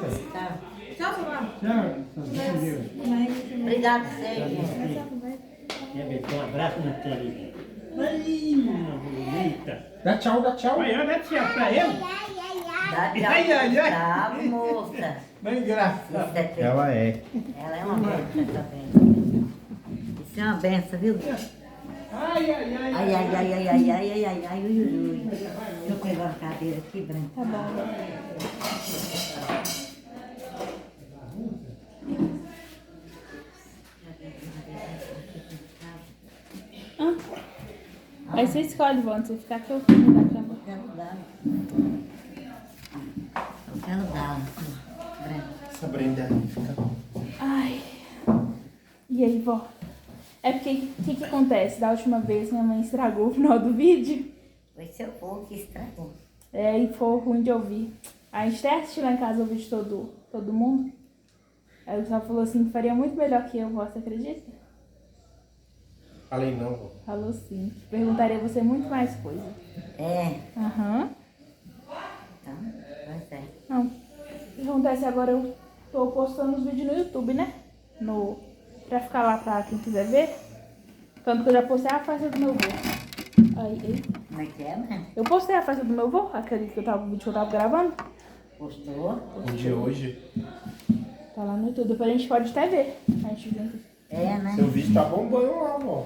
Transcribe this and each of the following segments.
Tá. Tchau, Silvana. Tchau, Deus. Obrigada, Sérgio. E abençoe. Um abraço na Clínica. Marinha, bonita. Dá tchau, dá tchau. Olha, dá tchau pra ele. Dá tchau. Ai, ai, ai. Bravo, moça. Mas engraçado. Isso é ter- Ela é. Ela é uma benção, essa benção. Isso é uma benção, viu? Ai, ai, ai. Ai, ai, ai, ai, ai, ai, ai, ai, ai, ui, ui, ui. Deixa eu pegar uma cadeira aqui, Branca. Tá bom. Aí você escolhe, Vânia, você ficar aqui ou ficar da cama. Eu quero dar. Eu quero dar, Branca. Essa Brenda fica. Ai. E aí, vó? É porque o que acontece? Da última vez minha mãe estragou o final do vídeo. Foi seu povo que estragou. É, e foi ruim de ouvir. A gente até assistiu lá em casa o vídeo todo mundo. Aí o Gustavo falou assim que faria muito melhor que eu, vó, você acredita? Falei não, vó. Falou sim. Perguntaria a você muito mais coisa. É, Aham. então, pois é. Não. O que acontece agora? Eu tô postando os vídeos no YouTube, né? Pra ficar lá pra quem quiser ver. Tanto que eu já postei a faixa do meu vô. Aí. Como é que é, Branca? Eu postei a faixa do meu vô, aquele que o vídeo que eu tava gravando. Gostou? O de hoje. Tá lá no YouTube. Depois a gente pode até ver. A gente vê. É, né? Seu vídeo tá bombando lá, vó.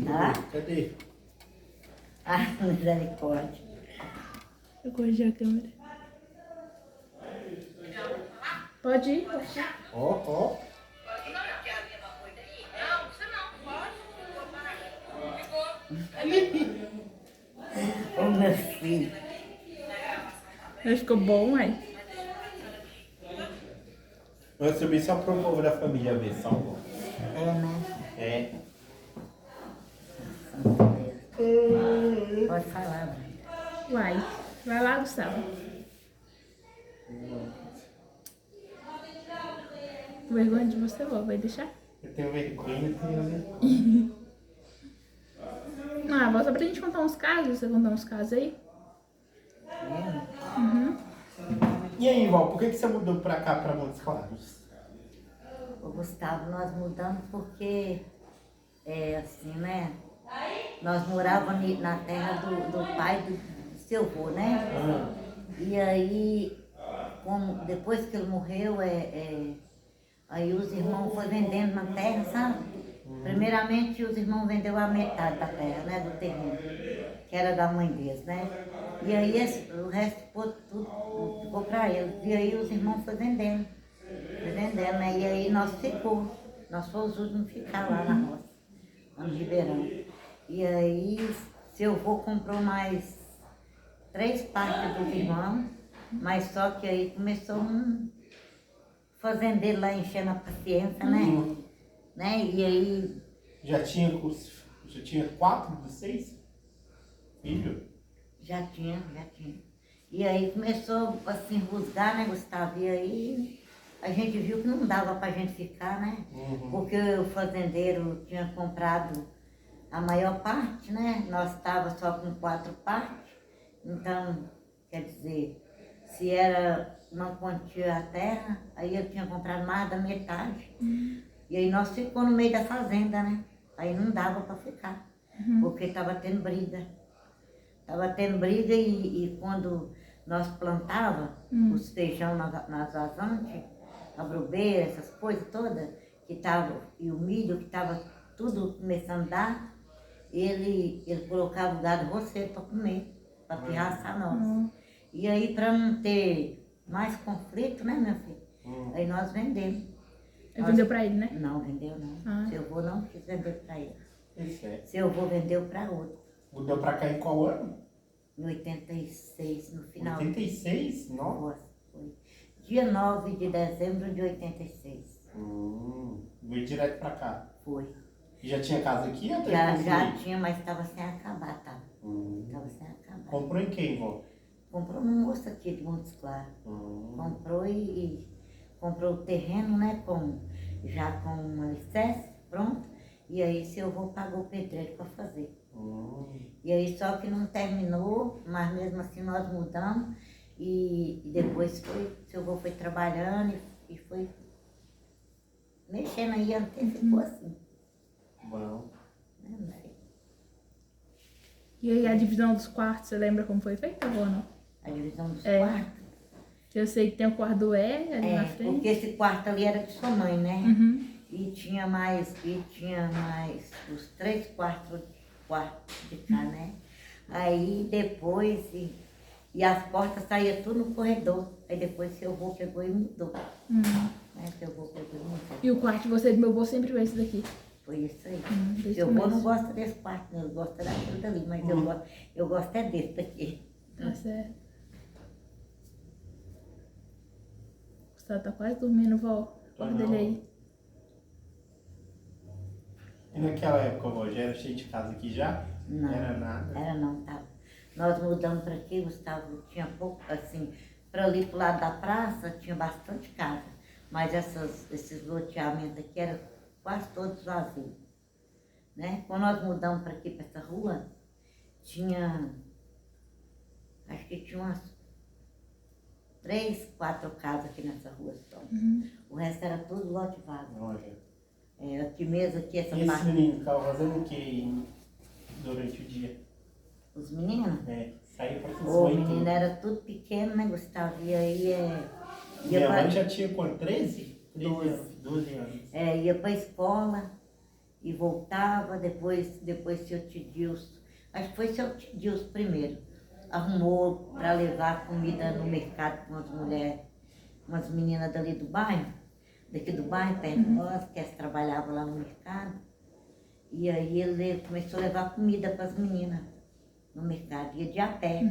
Tá? Cadê? Ah, misericórdia. Eu corrigi a câmera. Pode ir, pode ir. Ó, ó. Ô, meu filho. Mas ficou bom, aí. Nós subimos só pro povo da família ver, só, vó. É, né? É. Pode falar, Branca. Vai. Vai lá, Gustavo. Vergonha de você, vó. Vai deixar? Eu tenho vergonha, tenho. Ah, volta pra gente contar uns casos. Você contar uns casos aí? Uhum. E aí, vó, por que você mudou pra cá, pra Montes Claros? Ô, Gustavo, nós mudamos porque, assim, né? Nós morávamos na terra do pai do seu avô, né? E aí, depois que ele morreu, aí os irmãos foram vendendo na terra, sabe? Primeiramente, os irmãos vendeu a metade da terra, né? Do terreno, que era da mãe deles, né? E aí, o resto tudo ficou para eles. E aí, os irmãos foram vendendo. Né? E aí, nós ficou. Nós fomos os últimos a ficar lá na roça, lá no Ribeirão. E aí, seu avô comprou mais 3 partes dos irmãos, mas só que aí começou um fazendeiro lá enchendo a paciência, né? E aí... Já tinha 4 dos 6 filhos? Já tinha. E aí começou a se enroscar, né, Gustavo? E aí a gente viu que não dava pra gente ficar, né? Porque o fazendeiro tinha comprado a maior parte, né? Nós estávamos só com 4 partes. Então, quer dizer, se era uma quantia a terra, aí eu tinha comprado mais da metade. E aí nós ficamos no meio da fazenda, né? Aí não dava para ficar, porque estava tendo briga. E quando nós plantava os feijão nas vazantes, a brobeira, essas coisas todas, e o milho que estava tudo começando a dar, ele colocava o gado roceiro para comer, para pirraçar nós. E aí, para não ter mais conflito, né, meu filho? Aí nós vendemos. Vendeu pra ele, né? Não, vendeu não. Seu avô não quis vender para ele. Isso é. Seu avô vendeu para outro. Mudou pra cá em qual ano? Em 86, no final. 86? Nossa. Nossa, foi. Dia 9 de dezembro de 86. Veio direto pra cá. Foi. E já tinha casa aqui? Ou Já tinha, mas estava sem acabar, tá? Estava sem acabar. Comprou em quem, vó? Comprou uma moça aqui de Montes Claros. Comprou e comprou o terreno, né? Já com um alicerce, pronto. E aí seu avô pagou o pedreiro para fazer. E aí só que não terminou, mas mesmo assim nós mudamos. E depois seu avô foi trabalhando e foi mexendo aí até ficou assim. Bom. Né? E aí a divisão dos quartos, você lembra como foi feita ou não? A divisão dos É. quartos. Eu sei que tem o quarto do E ali na frente. Porque esse quarto ali era de sua mãe, né? Uhum. E tinha mais os 3 quartos de cá, né? Aí depois, e as portas saíam tudo no corredor. Aí depois seu avô pegou e mudou. Né? Seu avô pegou e mudou. E o quarto de você e do meu avô sempre foi esse daqui. Foi isso aí. Desde Seu o avô não começo. gosta desse quarto, não. Ele gosta daquilo dali, mas eu gosto é desse daqui. Tá certo. Gustavo tá quase dormindo, vó. Acorda ele aí. E naquela época, vó, já era cheio de casa aqui já? Não. Era nada. Era não, tava. Nós mudamos para aqui, Gustavo, tinha pouco, assim, para ali pro lado da praça tinha bastante casa. Mas esses loteamentos aqui eram quase todos vazios. Né? Quando nós mudamos para aqui, para essa rua, acho que tinha umas 3, 4 casas aqui nessa rua só. O resto era tudo lote vago. Olha. Aqui mesmo, aqui essa E esse parte. menino ficava fazendo o que durante o dia? Os meninos? Saía pra O e menino tudo. era tudo pequeno, né, Gustavo? E aí Minha mãe já tinha quanto? 13? 12 anos. ia para a escola e voltava, depois seu tio Dilson, acho que foi seu tio Dilson primeiro, arrumou para levar comida no mercado com as mulheres, umas meninas daqui do bairro, perto de nós, que elas trabalhavam lá no mercado. E aí ele começou a levar comida para as meninas no mercado, ia de a pé.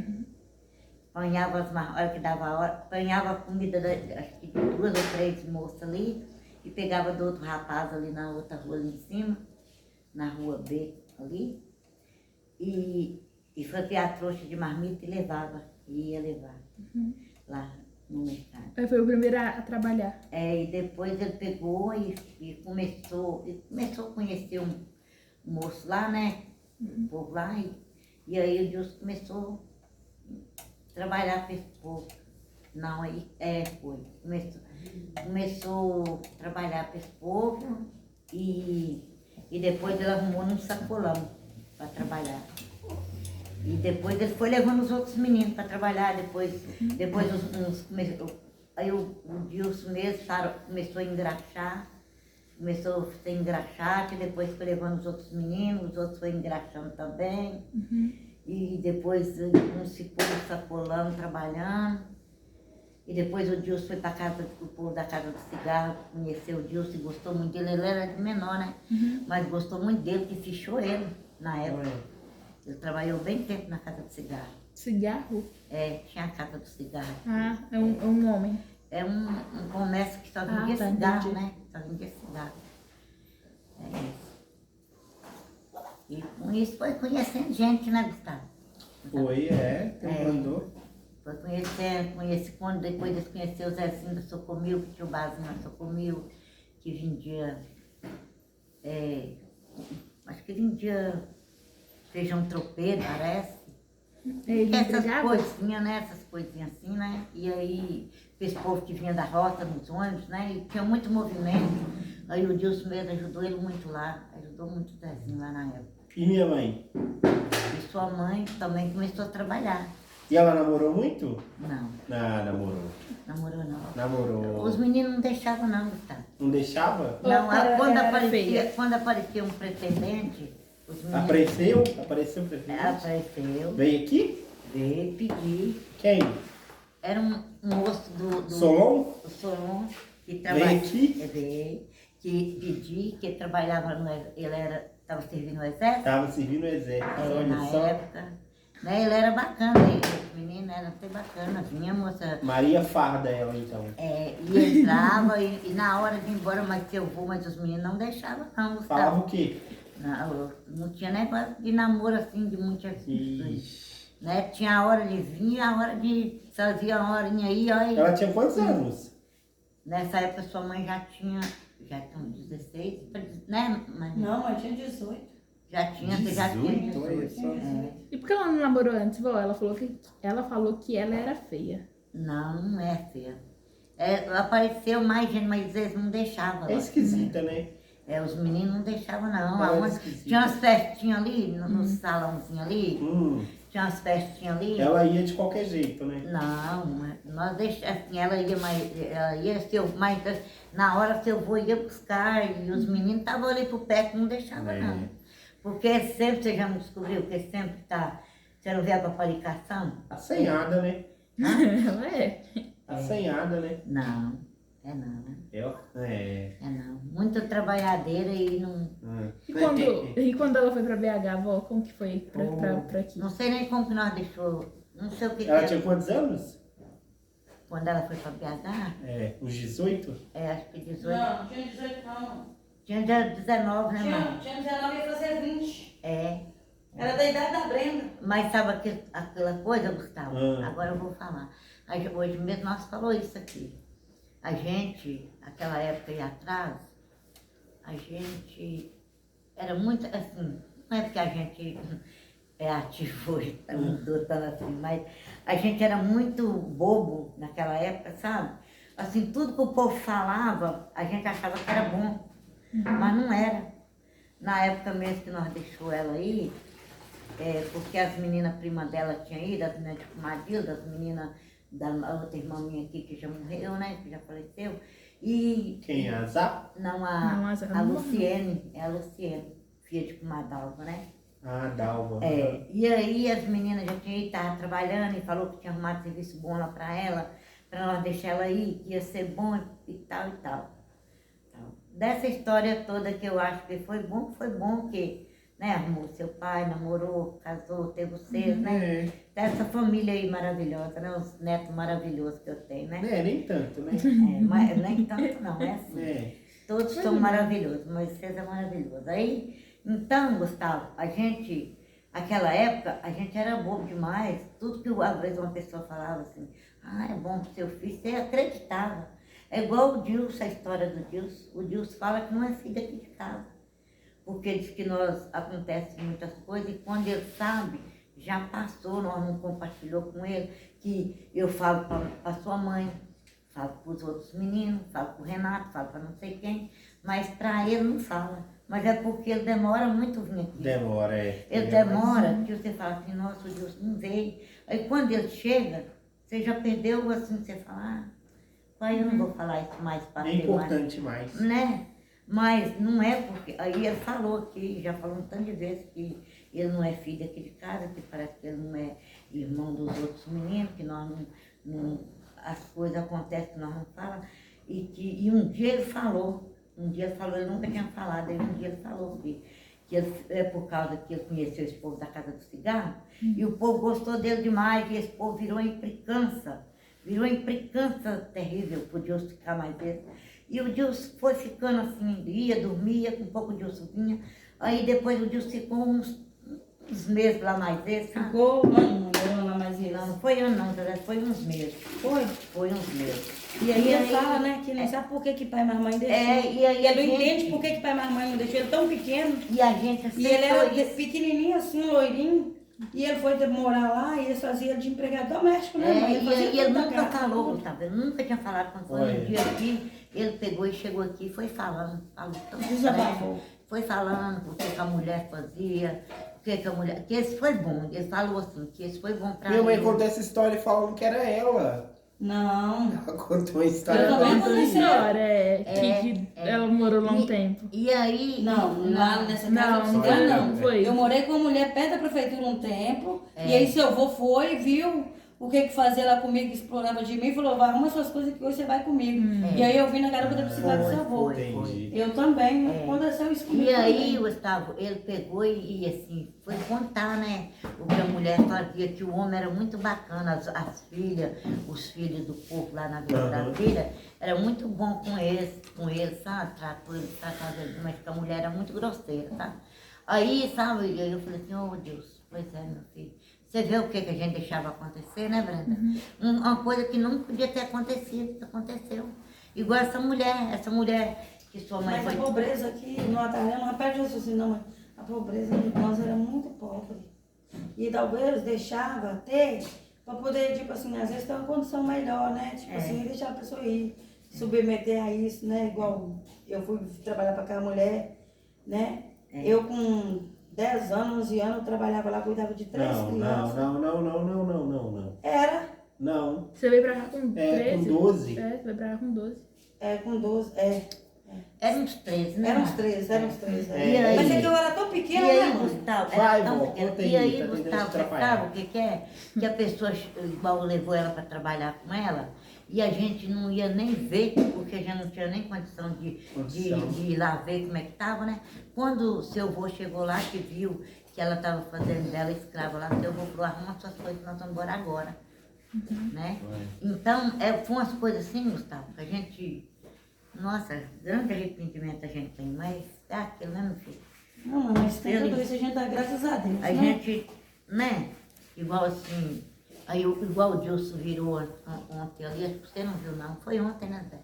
Apanhava hora que dava a hora, apanhava a comida acho que de 2 ou 3 moças ali e pegava do outro rapaz ali na outra rua ali em cima, na rua B ali, e fazia a trouxa de marmita e levava, e ia levar lá no mercado. Aí foi o primeiro a trabalhar. E depois ele pegou e começou a conhecer um moço lá, né? Um povo lá, e aí o Deus começou a trabalhar para esse povo. Não, aí foi. Começou a trabalhar para esse povo e depois ele arrumou num sacolão para trabalhar. E depois ele foi levando os outros meninos para trabalhar, depois aí o Dilson mesmo começou a engraxar, começou a ser engraxado, e depois foi levando os outros meninos, os outros foi engraxando também. E depois uns ficou no sacolão trabalhando. E depois o Dilson foi para casa, o povo da casa do cigarro, conheceu o Dilson e gostou muito dele. Ele era de menor, né? Mas gostou muito dele, que fichou ele na época. Ele trabalhou bem tempo na casa do cigarro. Cigarro? Tinha a casa do cigarro. Ah, é um homem. É um comércio que só vendia tá, cigarro, entendi. né? Só vendia cigarro. É isso. E com isso foi conhecendo gente, né, Gustavo? Foi, mandou. Foi conhecendo, depois eles conheceram o Zezinho da Socomil, que tinha o barzinho na Socomil, que vendia, acho que vendia feijão tropeiro, parece. Ele Essas entregava? coisinhas, né? Essas coisinhas assim, né? E aí, esse povo que vinha da roça nos ônibus, né? E tinha muito movimento. Aí o Dilson mesmo ajudou ele muito lá, ajudou muito o Zezinho lá na época. E minha mãe? E sua mãe também começou a trabalhar. E ela namorou muito? Não, Namorou. namorou não. Namorou. Os meninos não deixavam não, Gustavo. Não deixava? Não, Era feia. quando aparecia um pretendente, os meninos... Apareceu? Apareceu o prefeito? Apareceu, Veio aqui? veio pedir. Quem? Era um moço do Solon? o Solon, que Veio trabalhava... aqui? Veio, que pedi, que ele trabalhava no... Ele estava servindo no exército. Tava servindo o exército. Olha Na só. época. Né, ele era bacana, esse menino era até bacana, vinha moça... Maria Farda, ela então. E entrava e na hora de ir embora, mas eu vou, mas os meninos não deixavam não, Gustavo. Falava o quê? Não tinha negócio de namoro assim, de muitas Ixi. né? Tinha a hora de vir, a hora de fazer a horinha aí, ó. Ela tinha quantos anos? Nessa época sua mãe já tinha uns 16, né? Mas Não, mas tinha 18. já tinha, você já tinha 18, olha 18. só. E por que ela não namorou antes, vó? Ela falou que ela era feia. Não, não é feia. Apareceu mais gente, mas eles não deixavam. É esquisita, né? Os meninos não deixavam, não. Ela é Aonde esquisita. tinha umas festinhas ali, no salãozinho ali. Tinha umas festinhas ali. Ela ia de qualquer jeito, né? Não, nós deixamos assim, ela ia, mas na hora seu avô ia buscar e os meninos estavam ali por perto, não deixavam não. Porque sempre, você já não descobriu, que sempre tá, você não vê a paparicação? Assanhada, né? É. Assanhada, né? Não, não, né? É. Não. Muito trabalhadeira e não... E quando ela foi pra BH, avó, como que foi pra aqui? Não sei nem como que nós deixou, não sei o que Ela que tinha quantos anos? Quando ela foi pra BH, Uns 18? acho que 18. Não, tinha 18 não. Tinha 19, né, mãe? Tinha 19 e ia fazer 20. Era da idade da Brenda. Mas sabe aquela coisa, Gustavo? Agora eu vou falar. Hoje mesmo nós falou isso aqui. A gente, aquela época aí atrás, a gente era muito assim, não é porque a gente é ativo hoje, mudou tanto assim, mas a gente era muito bobo naquela época, sabe? Assim, tudo que o povo falava, a gente achava que era bom, mas não era. Na época mesmo que nós deixou ela aí, porque as meninas primas dela tinham ido, as meninas de Comadilda, as meninas da outra irmã minha aqui que já morreu, né, que já faleceu. E... Quem? A Zá? Não, a Luciene, é a Luciene, filha de Comadalva, né? Ah, Dalva. E aí as meninas já tinham ido, estavam trabalhando e falou que tinha arrumado serviço bom lá pra ela, pra nós deixar ela aí, que ia ser bom e tal e tal. Dessa história toda que eu acho que foi bom que, né, arrumou seu pai, namorou, casou, teve vocês, né? Dessa família aí maravilhosa, né? Os netos maravilhosos que eu tenho, né? Nem tanto, né? Mas nem tanto não, é assim. Todos são maravilhosos, mas vocês é maravilhoso. Aí, então, Gustavo, aquela época, a gente era bobo demais. Tudo que às vezes uma pessoa falava assim, é bom pro seu filho, você acreditava. É igual o Dilson, a história do Dilson. O Dilson fala que não é filho aqui de casa. Porque diz que acontece muitas coisas e quando ele sabe, já passou, nós não compartilhou com ele, que eu falo para sua mãe, falo para os outros meninos, falo para o Renato, falo para não sei quem, mas para ele não fala. Mas é porque ele demora muito vir aqui. Demora, Ele demora, que você fala assim, nossa, o Deus não veio. Aí quando ele chega, você já perdeu assim, você fala, pai, eu não vou falar isso mais para É importante mais. Né? Mas não é porque... Aí ele falou aqui, já falou um tanto de vezes que ele não é filho aqui de casa, que parece que ele não é irmão dos outros meninos, que nós não as coisas acontecem que nós não falamos. E um dia ele falou, ele nunca tinha falado, aí um dia ele falou que ele, é por causa que ele conheceu esse povo da Casa do Cigarro, e o povo gostou dele demais, e esse povo virou implicância terrível, pro Deus ficar mais vezes. E o Deus foi ficando assim, ia, dormia, com um pouco de Deus vinha. Aí depois o Deus ficou uns meses lá mais vezes. Ficou ano lá mais vezes. Não foi ano não, foi uns meses. Foi uns meses. E aí ele fala, né, que não sabe por que pai mais mãe deixou. E aí ele não entende por que pai mais mãe não deixou. Ele tão pequeno. E a gente assim. E ele era pequenininho assim, loirinho. E ele foi morar lá e eles faziam de empregado doméstico, né, mãe? E ele nunca falou, Gustavo, ele nunca tinha falado quando foi um dia aqui, ele pegou e chegou aqui e foi falando, Desabafou. Foi falando o que a mulher fazia, o que a mulher... Que esse foi bom, ele falou assim, que esse foi bom pra Minha mãe ele. contou essa história falando que era ela. Não. Ela contou uma história Eu também dessa. vou dizer. Que ela morou lá um tempo. E aí... Não, lá nessa casa Não foi. Eu morei com uma mulher perto da prefeitura um tempo, e aí seu avô foi, viu o que fazia lá comigo, explorava de mim, e falou, vai, arruma suas coisas que hoje você vai comigo. E aí eu vim na garupa da bicicleta do seu avô. Entendi. Eu também, aconteceu isso comigo. E aí, também. Gustavo, ele pegou e assim, foi contar, né, o que a mulher fazia, que o homem era muito bacana, as filhas, os filhos do povo lá na Vila Brasília, era muito bom com eles, sabe, tratou eles, mas que a mulher era muito grosseira, sabe. Aí, sabe, eu falei assim, oh Deus, pois é, meu filho. Você vê o que a gente deixava acontecer, né, Brenda? Uma coisa que não podia ter acontecido, aconteceu. Igual essa mulher que sua mãe Mas foi... a pobreza aqui no Atalhão, não perde o raciocínio, não, mas a pobreza de nós era muito pobre. E talvez deixava ter pra poder, tipo assim, às vezes ter uma condição melhor, né? Tipo assim, deixar a pessoa ir, submeter a isso, né? Igual eu fui trabalhar pra aquela mulher, né? Eu com 10 anos, 11 anos, eu trabalhava lá, cuidava de 3 crianças. Não. Era, Não. Você veio pra cá com 13? É, com 12. É, você veio pra cá com 12. com 12, Eram uns 13, né? eram uns 13, eram uns 13. E aí? Mas é que eu era tão E pequena, aí, né, mãe? Gustavo, Vai, era tão vó, pequeno. conta E aí, aí, tá tentando Gustavo, te você atrapalhar. sabe o que que é? Que a pessoa, igual, levou ela para trabalhar com ela, e a gente não ia nem ver, porque a gente não tinha nem condição de ir lá ver como é que estava, né? Quando o seu avô chegou lá, que viu que ela estava fazendo dela escrava lá, seu avô falou, arruma suas coisas, nós vamos embora agora. Né? Então, foi umas coisas assim, Gustavo, que a gente... Nossa, grande arrependimento a gente tem, mas é aquilo, né, meu filho? Não, mas tem tudo isso, a gente dá graças a Deus, A né? gente, né, igual assim, aí igual o Dilson virou ontem ali, acho que você não viu não, foi ontem, né, Zé?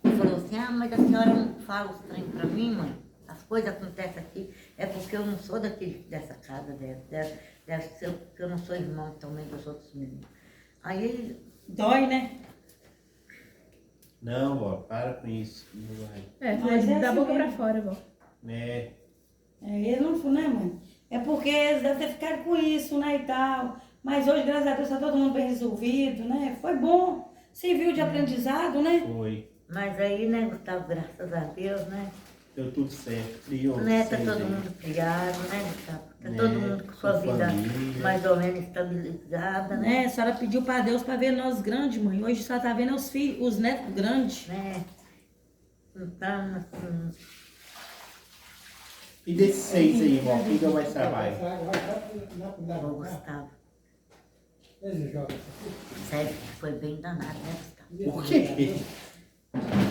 Ele falou assim, mas a senhora não fala os trem pra mim, mãe? As coisas acontecem aqui, é porque eu não sou dessa casa deve ser porque eu não sou irmão também dos outros meninos. Aí ele... Dói, né? Não, vó, para com isso. Não vai. Foi da assim boca pra mesmo. fora, vó. Ele não foi, né, mãe? É porque eles devem ter ficado com isso, né, e tal. Mas hoje, graças a Deus, tá todo mundo bem resolvido, né? Foi bom. Serviu de aprendizado, né? Foi. Mas aí, né, Gustavo, graças a Deus, né? Deu tudo certo. Criou. Né, tá vocês todo aí. mundo criado, né, Gustavo? Tá Né, todo mundo com sua com vida família. mais ou menos estabilizada, né? Né? A senhora pediu pra Deus pra ver nós grandes, mãe. Hoje a senhora tá vendo os filhos, os netos grandes. Né? Então, assim, E desses 6 aí, vó, quem deu mais trabalho? ô Gustavo, sério que foi bem danado, né, Gustavo? Por quê?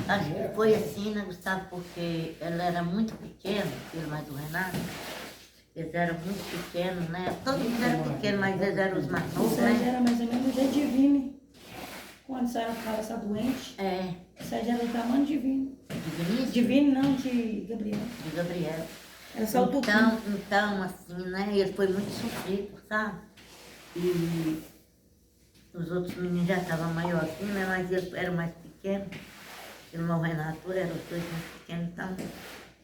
Acho que foi assim, né, Gustavo, porque ela era muito pequena, filho mais do Renato. Eles eram muito pequenos, né? Todo mundo era pequeno, mas eles eram os mais O novos, Sérgio né? era mais ou menos o jeito de Vime. Quando a senhora ficava essa doente, É, o Sérgio era do tamanho de Vime. de Vinícius, De Vime não, de Gabriel. de Gabriel. Era só o Tucano. Então, assim, né? Ele foi muito sofrido, sabe? E os outros meninos já estavam maiorzinhos, né? Mas eles eram mais pequenos. E o Renato eram os dois mais pequenos. Então,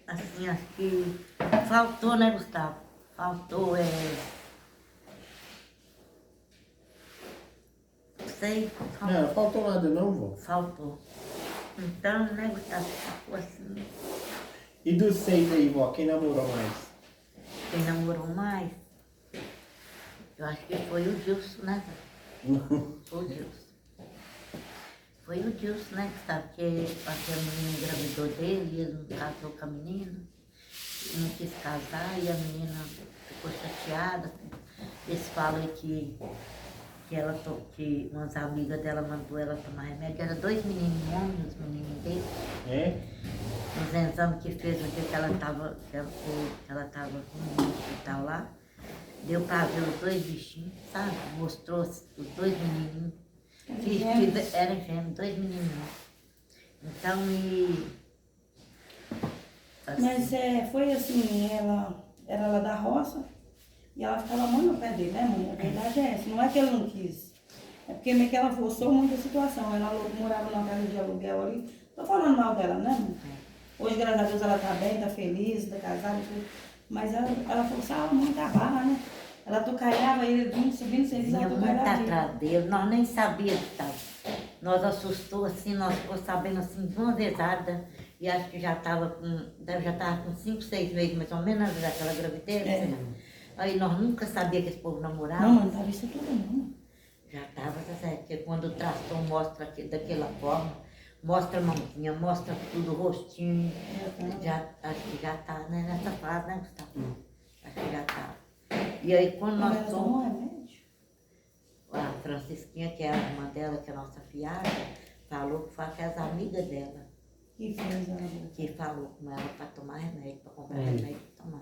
assim, acho que faltou, né, Gustavo? Faltou, não sei, Não, faltou nada não, vó. faltou. Então, né, Gustavo, ficou assim. E dos 6 aí, vó, quem namorou mais? Quem namorou mais, eu acho que foi o Gilson, né? Foi o Gilson. Foi o Gilson, né, Gustavo? Porque a menina engravidou dele e ele não casou com a menina. Não quis casar e a menina ficou chateada. Eles falam aí que umas amigas dela mandou ela tomar remédio. Era 2 meninos homens, os meninos dele. É? Nos exames que fez no dia que ela estava no hospital lá, deu para ver os 2 bichinhos, sabe? Mostrou os 2 menininhos. Eram gêmeos, 2 menininhos. Então, assim, Mas foi assim, ela era lá da roça e ela ficava muito no pé dele, né, mãe? A verdade é essa. Não é que ele não quis. É porque meio que ela forçou muito a situação. Ela morava numa casa de aluguel ali. Tô falando mal dela, né, mãe? Hoje, graças a Deus, ela tá bem, tá feliz, tá casada e tudo. Mas ela forçava muito a barra, né? Ela tocaiava ele vindo, subindo, serviço, vinha ela muito tocaiava ele. atrás dele, nós nem sabíamos que estava. Nós assustou assim, nós ficou sabendo assim de uma vezada. E acho que já estava com 5, 6 meses, mais ou menos, daquela gravidez. Né? Aí nós nunca sabíamos que esse povo namorava. Não, mãe, não tava isso tudo não. Já estava, tá certo? Porque quando o trator mostra daquela forma, mostra a mãozinha, mostra tudo, o rostinho. Acho que já tá, né, nessa fase, né, Gustavo? Acho que já tá. E aí quando nós Ela fomos, tomou remédio? a Francisquinha, que é a irmã dela, que é a nossa fiada, falou que foi aquelas amigas dela Que fez ela. que falou com ela para tomar remédio, para comprar remédio para tomar.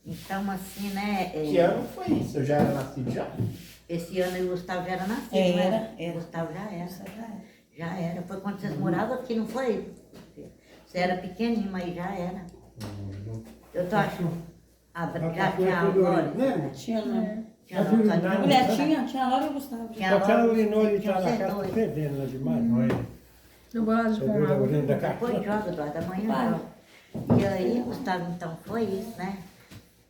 Então, assim, né? Que ano foi isso? Eu já era nascido já? Esse ano o Gustavo já era nascido, né? Era. O Gustavo já era. Essa já é. Já era. Foi quando vocês moravam aqui, não foi? Você era pequenininho, mas já era. Eu tô achando. Já tinha agora. Tinha não. Tinha Tá não, só vindo tinha nada. um. Mulher tinha a Laura e o Gustavo. Tinha Só que a logo- Linolha tinha tá uns na casa dois. fedendo lá demais, olha. Eu vou lá de Você viu lá água. dentro da Depois casa? joga, Eduardo, amanhã Vai. joga. E aí, Gustavo, então, foi isso, né?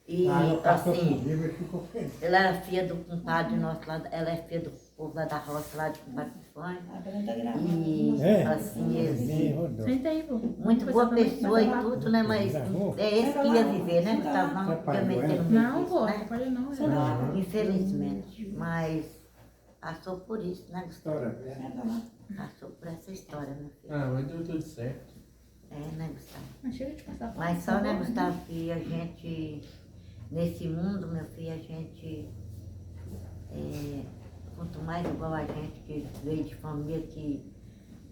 E, A água passou por assim, cima e ficou fedendo. ela era filha do compadre nosso lá, ela é filha do povo lá da roça, lá de compadre Fone. A Bruna tá gravando. E, É? assim, eles... Rodou. Senta aí, pô. Muito boa pessoa e tudo, né? Mas é esse que ia viver, né, Gustavo? Não podia meter no meio Não, disso, pô, né? não pode não. Senta lá. Infelizmente. Mas passou por isso, né, Gustavo? História velha. Senta lá. Passou por essa história, meu filho. Ah, mas deu tudo certo. É, né, Gustavo? Mas chega de passar Mas só, né, Gustavo, que a gente, nesse mundo, meu filho, a gente, quanto mais igual a gente que veio de família que,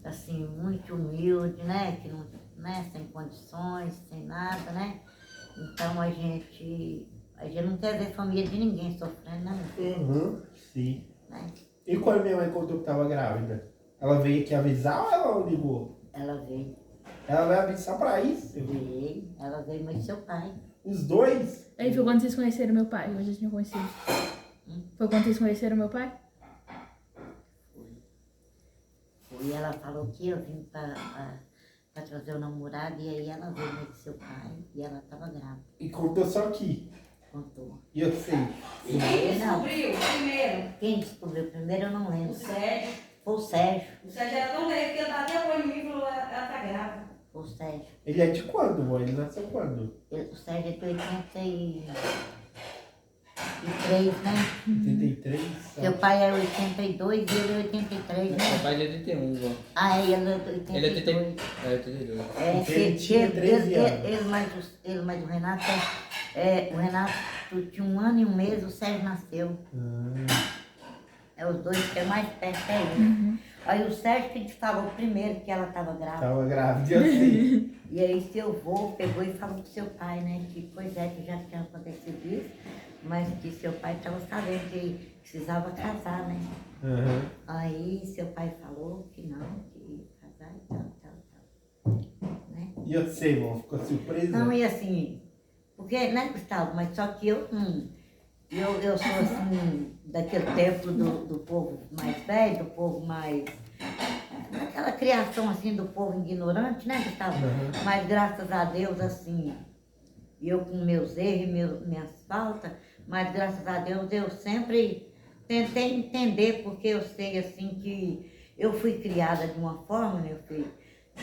assim, muito humilde, né, que não, né, sem condições, sem nada, né, então a gente não quer ver família de ninguém sofrendo, né, meu filho? Uhum, sim. Né? E quando minha mãe contou que tava grávida? Ela veio aqui avisar ou ela ligou? Ela veio, Ela veio avisar pra isso? ela veio, mas seu pai. Os dois? Aí foi quando vocês conheceram meu pai, vocês tinham conhecido. Foi quando vocês conheceram meu pai? E ela falou que eu vim pra trazer o namorado, e aí ela veio ver seu pai, e ela tava grávida, E contou só aqui. contou. E eu sei. E aí, não, Descobriu primeiro. quem descobriu primeiro eu não O lembro. Sérgio. Foi o Sérgio, O Sérgio era tão leve que ele tá até apoio em mim e falou, ela tá grávida. foi o Sérgio. Ele é de quando, mãe? Ele nasceu quando? O Sérgio é de 83, né? 83? Seu pai é 82 e ele é 83, né? Meu pai é de 81, João. Ah, ele é 82. Ele é 82. É, 82. É, Porque ele tinha 13 anos. Ele mais o Renato, o Renato tinha 1 ano e 1 mês, o Sérgio nasceu. É os dois que é mais perto é ele. Aí o Sérgio que te falou primeiro que ela estava grávida. Tava grávida, eu sei. E aí seu avô pegou e falou pro seu pai, né? Que pois é, que já tinha acontecido isso, mas que seu pai estava sabendo que precisava casar, né? Uhum. Aí seu pai falou que não, que ia casar e tal. Né? E eu sei, irmão, ficou surpresa? Não, e assim, porque, né, Gustavo, mas só que eu sou assim, daquele tempo do povo mais velho, do povo mais. Daquela criação assim do povo ignorante, né, Gustavo? Uhum. Mas graças a Deus, assim, eu com meus erros e minhas faltas, mas graças a Deus eu sempre tentei entender, porque eu sei assim que eu fui criada de uma forma, meu filho,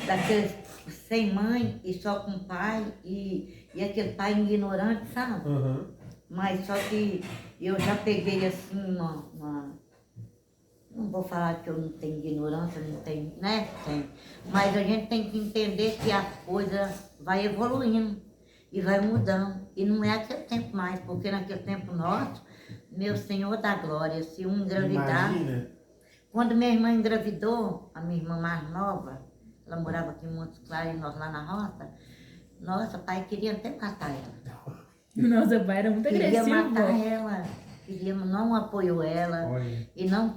daqueles sem mãe e só com pai, e aquele pai ignorante, sabe? Uhum. Mas só que eu já peguei assim não vou falar que eu não tenho ignorância, não tenho, né? Tem. Mas a gente tem que entender que a coisa vai evoluindo e vai mudando. E não é aquele tempo mais, porque naquele tempo nosso, meu Senhor da Glória, se um engravidar. Imagina. Quando minha irmã engravidou, a minha irmã mais nova, ela morava aqui em Montes Claros e nós lá na roça, nossa, pai queria até matar ela. Nossa, pai era muito Queria agressivo, matar pô. ela, não apoiou ela Olha.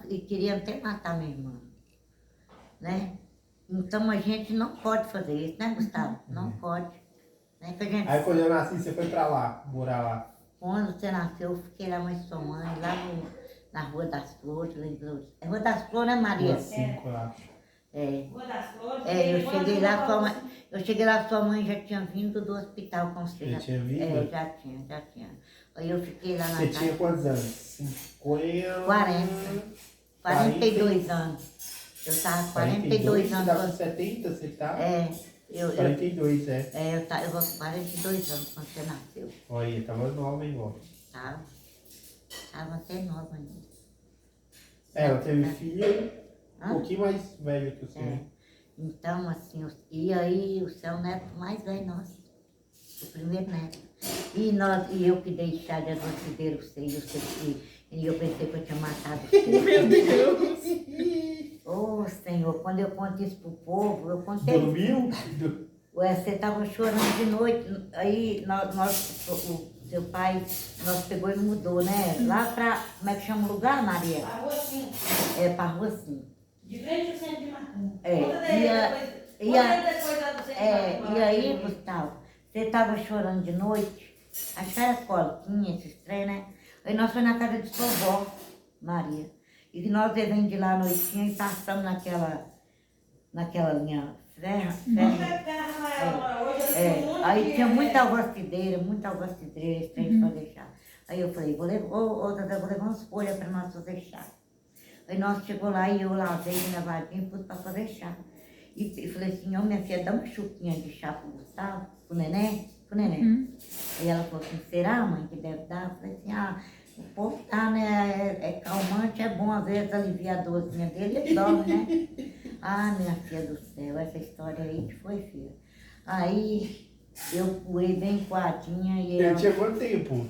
e queria até matar minha irmã, né? Então a gente não pode fazer isso, né, Gustavo? Não pode. Né? Que a gente, Aí quando eu nasci, você foi pra lá, morar lá. quando você nasceu, eu fiquei lá com sua mãe, lá na Rua das Flores, lembrou? É Rua das Flores, né, Maria? Rua 5, eu acho. Rua das Flores. Eu cheguei lá, sua mãe já tinha vindo do hospital com você. Já tinha vindo? É, já tinha. Aí eu fiquei lá na Você casa. tinha quantos anos? 50... 42 anos. Eu estava com 42 Você tava com anos. 70, você tá? Eu 42, é. vou com 42 anos quando você nasceu. Olha, tava nova, hein, ó. Tava até nova ainda. Ela teve filho um Hã? pouquinho mais velho que você. É. Então, assim, e aí o seu neto mais velho nosso, o primeiro neto. E eu que dei chá de adorcideiro, e eu pensei que eu tinha matado você. Meu Deus. Ô, Senhor, quando eu conto isso pro povo, eu contei. Dormiu? Ué, você estava chorando de noite, aí o seu pai, nós pegou e mudou, né? Lá pra, como é que chama o lugar, Maria? A Rua 5. Pra Rua 5. De frente ao centro de Marcão. É, Conta dele depois. Conta dele depois lá do centro de Marcão. E aí, Gustavo, você estava chorando de noite, acho que era coloquinha, esses trem, né? Aí nós fomos na casa de sua avó, Maria. E nós vivemos de lá à noitinha e passamos naquela linha ferro. Aí tinha muita alvastideira, esse trem para deixar. Aí eu falei, vou levar umas folhas para nós fazer chá. Aí nós chegou lá e eu lavei minha varinha e pus para fazer chá. E falei assim, ó, minha filha, dá uma chuquinha de chá pro Gustavo, pro neném. Aí ela falou assim, será, mãe, que deve dar? Eu falei assim, o povo tá, né, é calmante, é bom às vezes aliviar a dorzinha dele, ele dorme, né? Minha filha do céu, essa história aí que foi, filha. Aí eu fui bem coadinha e Ele tinha quanto tempo?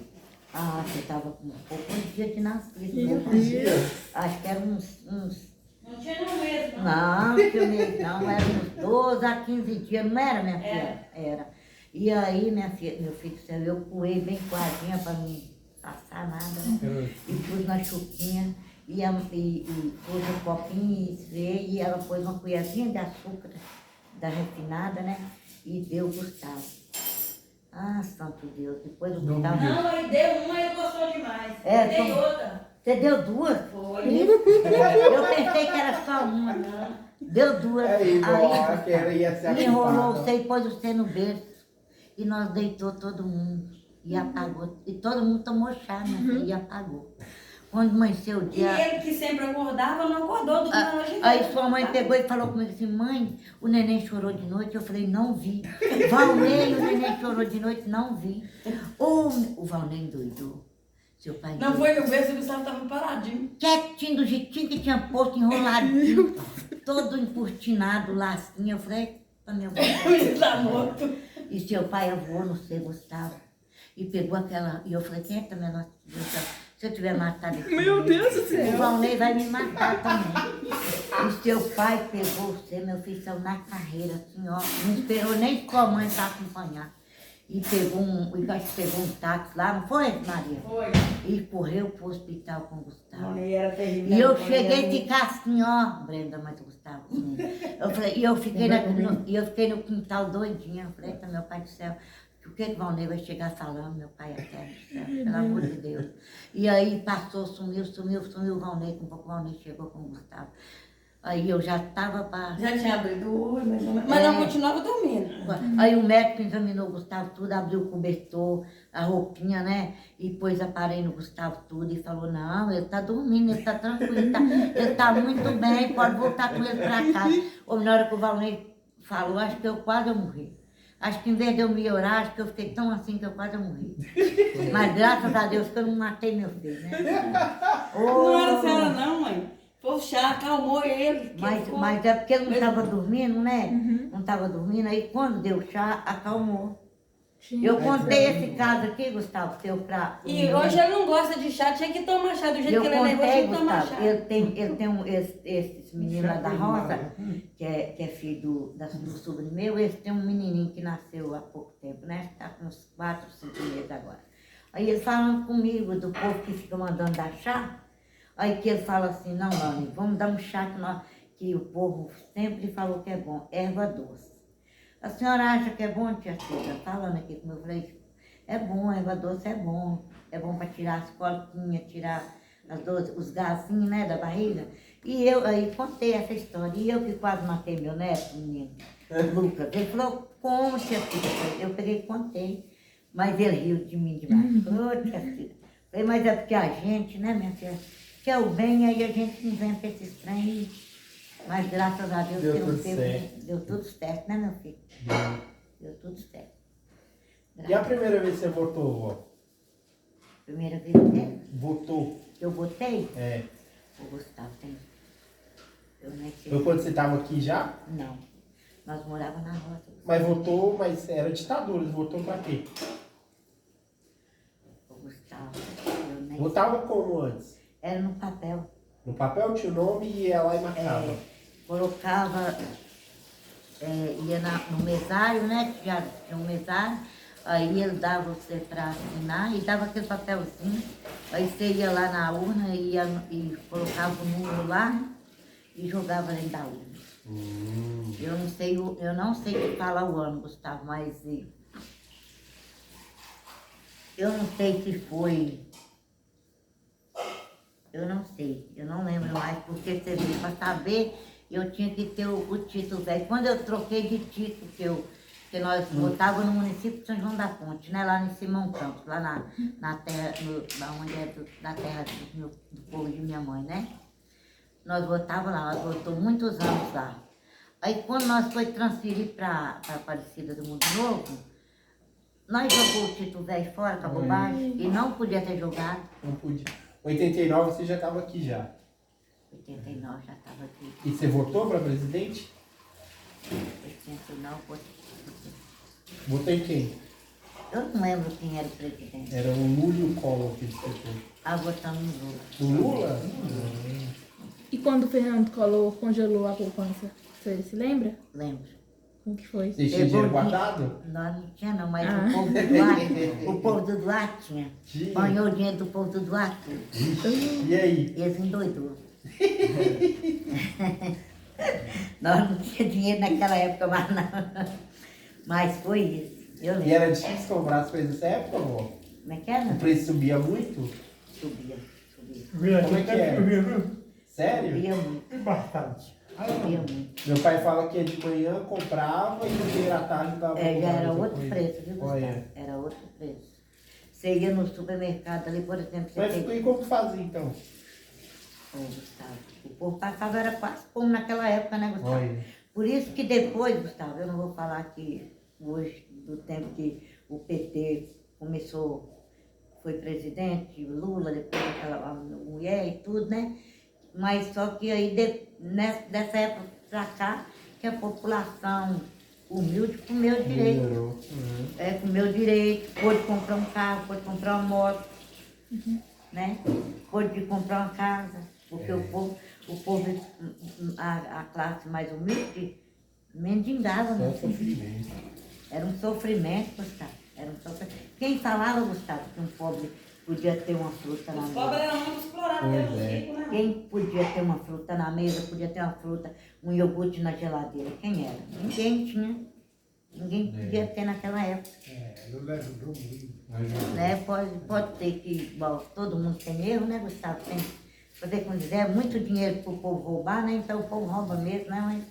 você tava com poucos dias de nascido. Meu Deus. Acho que era uns... Não tinha nem mês, não. Não tinha mês não, era uns 12 a 15 dias, não era, minha filha? Era. E aí, minha filha, meu filho do céu, eu coei bem coadinha para não passar nada, né? E pus na chuquinha e pus um copinho e esfriei e ela pôs uma colherzinha de açúcar da refinada, né? E deu o Gustavo. Santo Deus, depois o Gustavo... Não, aí deu uma e ele gostou demais. Dei outra. Você deu duas? Foi. Eu pensei que era só uma. Deu duas. Aí, Gustavo, que era, ia ser me enrolou ocupada. você e pôs você no berço. E nós deitou todo mundo. E apagou. E todo mundo tomou chá, né? E apagou. Quando amanheceu o E dia... ele que sempre acordava, não acordou do dia hoje. Aí sua mãe pegou e falou comigo assim, mãe, o neném chorou de noite. Eu falei, não vi. Valnei, o neném chorou de noite, não vi. O Valnei endoidou. Seu pai Não foi no berço, o Gustavo estava paradinho. quietinho, do jeitinho que tinha posto, enroladinho, todo encurtinado, lacinho. Eu falei, pra meu avô. Ele tá morto. E seu pai avô, não sei, Gustavo. E pegou aquela... E eu falei, quem é que minha nossa Deus? Se eu tiver matado esse Meu menino, Deus do o céu. Valnei vai me matar também. E seu pai pegou você, meu filho, saiu na carreira, assim, ó. Não esperou nem sua mãe para acompanhar. E pegou um táxi lá, não foi, Maria? Foi. E correu pro hospital com o Gustavo. Não, e era terrível. E eu cheguei a ficar assim, ó, Brenda, mas o Gustavo, assim. Eu falei, e eu fiquei no quintal doidinha. Eu falei, meu pai do céu, o que o Valnei vai chegar falando, meu pai eterno do céu, pelo amor de Deus. E aí passou, sumiu o Valnei, com pouco o Valnei chegou com o Gustavo. Aí eu já estava para... Já tinha abrido o olho, mas não continuava dormindo. Aí o médico examinou o Gustavo tudo, abriu o cobertor, a roupinha, né? E pôs aparelho no Gustavo tudo e falou, não, ele tá dormindo, ele tá tranquilo, ele tá muito bem, pode voltar com ele para casa. Ou na hora que o Valnei falou, acho que eu quase morri. Acho que em vez de eu melhorar, acho que eu fiquei tão assim que eu quase morri. Mas graças a Deus que eu não matei meu filho, né? Não era a senhora não, mãe. Foi o chá, acalmou ele. Mas é porque ele não estava dormindo, né? Não estava dormindo, aí quando deu chá, acalmou. Eu contei esse caso aqui, Gustavo, seu pra... E hoje ele não gosta de chá, tinha que tomar chá. Do jeito Eu que ele é nervoso, contei, tinha que tomar Gustavo, chá. ele tem esse menino lá da roça, que é filho do sobrinho meu, esse tem um menininho que nasceu há pouco tempo, né? Está com uns 4, 5 meses agora. Aí ele falando comigo do povo que fica mandando dar chá, aí que ele fala assim, não, Lani, vamos dar um chá que o povo sempre falou que é bom, erva doce. A senhora acha que é bom, tia Cida? Falando aqui com meu filho, é bom, erva doce é bom para tirar as coliquinhas, tirar os gasinhos, né, da barriga. E eu aí contei essa história, e eu que quase matei meu neto, menino, Lucas, ele falou, como, tia Cida? Eu peguei e contei, mas ele riu de mim demais. Falei, tia Cida, falei, mas é porque a gente, né, minha filha, quer o bem, aí a gente inventa esses trem. Mas graças a Deus Deu que não tudo teve, certo. deu tudo certo, né, meu filho? Deu tudo certo. E a primeira vez que você votou, vó? Primeira vez que Votou? eu botei, É. o Gustavo tem. Eu não sei. Foi quando você estava aqui já? Não. Nós morávamos na roça. Mas votou, mas era ditadura, você votou pra quê? O Gustavo, eu nem Votava como antes? Era no papel. No papel tinha o nome e ia lá e marcava. Colocava, ia no mesário, né? Já tinha um mesário, aí ele dava você para assinar e dava aquele papelzinho, aí você ia lá na urna e colocava o número lá e jogava dentro da urna. Eu não sei te falar o ano, Gustavo, mas eu não sei se foi Eu não sei, eu não lembro mais, porque você viu, para saber, eu tinha que ter o título velho. Quando eu troquei de título, que nós votávamos no município de São João da Ponte, né? Lá em Simão Campos, lá na terra, lá onde é da terra do povo de minha mãe, né? Nós votávamos lá, nós votamos muitos anos lá. Aí quando nós foi transferir para Aparecida do Mundo Novo, nós jogamos o título velho fora, acabou baixo, e não podia ter jogado. Não podia. 89 você já estava aqui já. 89 já estava aqui. E você votou para presidente? 89, Votou em quem? eu não lembro quem era o presidente. Era o Lula e o Collor que disputou. Ah, votamos no Lula. O Lula? E quando o Fernando Collor congelou a poupança, você se lembra? Lembro. Como que foi? Você tinha dinheiro guardado? Nós não tinha não, mas Ah. o povo do Duarte, o povo do Duarte tinha. Tinha. Banhou o dinheiro do povo do Duarte. E aí? Eles endoidou. Nós não tínhamos dinheiro naquela época, mas não. Mas foi isso. Eu E lembro. era difícil comprar as coisas nessa época, amor? Como é que era? O preço subia muito? Subia. Como é que é? Sério? Subia muito. Bastante. Subia muito. Meu pai fala que de manhã comprava e no dia da tarde dava pra É, já comprar era outra outro coisa. preço, viu, Gustavo? Olha. Era outro preço. Você ia no supermercado ali, por exemplo, você Mas tem... e como fazia então? Ô, Gustavo, o povo passava era quase como naquela época, né, Gustavo? Olha. Por isso que depois, Gustavo, eu não vou falar aqui hoje, do tempo que o PT começou, foi presidente, o Lula, depois aquela mulher e tudo, né? Mas só que aí, dessa época pra cá, que a população humilde comeu direito. Melhorou. Uhum. Comeu direito, pôde comprar um carro, pôde comprar uma moto, né? Pôde comprar uma casa, porque o povo, a classe mais humilde, mendigava, Só né? sofrimento. Era um sofrimento, Gustavo. Era um sofrimento. Quem falava, Gustavo, que um pobre podia ter uma fruta na Os pobres mesa? eram muito explorados Pois pelos é. ricos, né? Quem podia ter uma fruta na mesa, podia ter uma fruta, um iogurte na geladeira? Quem era? Ninguém tinha. Ninguém podia ter naquela época. Lula ajudou muito. Né? Pode ter que, bom, todo mundo tem erro, né, Gustavo? Tem, poder como dizer, é muito dinheiro para o povo roubar, né? Então o povo rouba mesmo, né?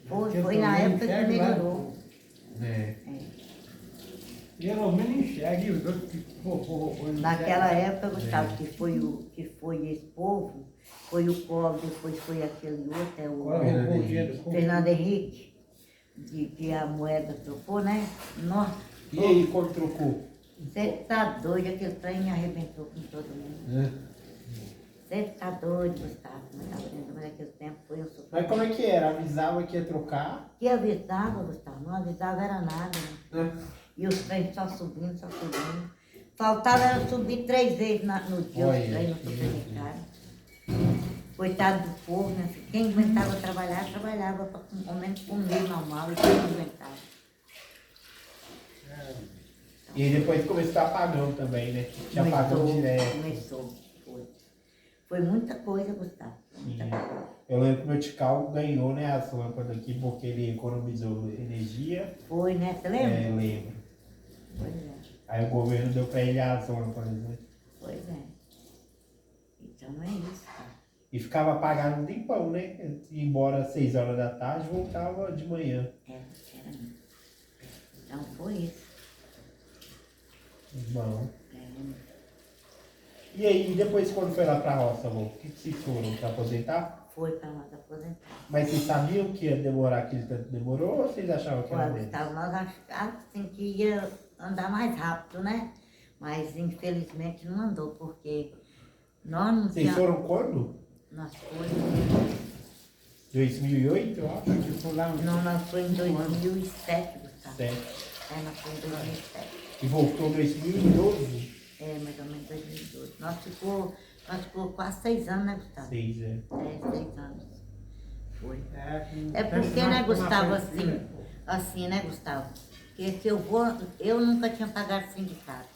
Mas foi na época que melhorou. É. Pelo menos enxerga e os outros que Naquela época, Gustavo, que foi esse povo, foi o Collor, depois foi aquele outro, é o Fernando Henrique, que a moeda trocou, né? Nossa, E aí, quando trocou? você tá doido, aquele trem arrebentou com todo mundo. Você tá doido, Gustavo, mas naquele tempo foi um sofrimento. Mas como é que era? Avisava que ia trocar? Que avisava, Gustavo, não avisava era nada, né? Né? E os trens só subindo, só subindo. Faltava era subir 3 vezes no dia os Olha, trens no supermercado. Coitado do povo, né? Quem aguentava trabalhar, trabalhava para ao menos comer normal e quem não aguentava. E aí depois começou a apagão também, né? Tinha apagão direto. Começou, foi. Foi muita coisa, Gustavo. Muita coisa. Eu lembro que o meu Tical ganhou, né, as lâmpadas aqui porque ele economizou energia. Foi, né? Você lembra? É, lembro. Pois é, Aí o governo deu pra ele as lâmpadas, né? pois é. Então é isso, cara. E ficava apagado um tempão, né? Ia embora às 6 horas da tarde, voltava de manhã. Era mesmo. Então foi isso. Bom. É, E aí, depois quando foi lá pra roça, amor, o que vocês foram? Pra aposentar? foi para nós aposentar. Mas vocês sabiam que ia demorar aquele tanto demorou ou vocês achavam que era Olha, menos? Gustavo, nós achávamos assim, que ia andar mais rápido, né? Mas infelizmente não andou, porque nós não Vocês tínhamos. foram quando? Nós fomos. 2008, eu acho. Não, nós fomos em 2007, Gustavo. Certo. Nós fomos em 2007. E voltou em 2012? Mais ou menos 2012. Nós ficou quase 6 anos, né, Gustavo? 6, é. 6 anos. Foi. É porque, né, Gustavo, assim, né, Gustavo? Porque se eu vou, eu nunca tinha pagado sindicato.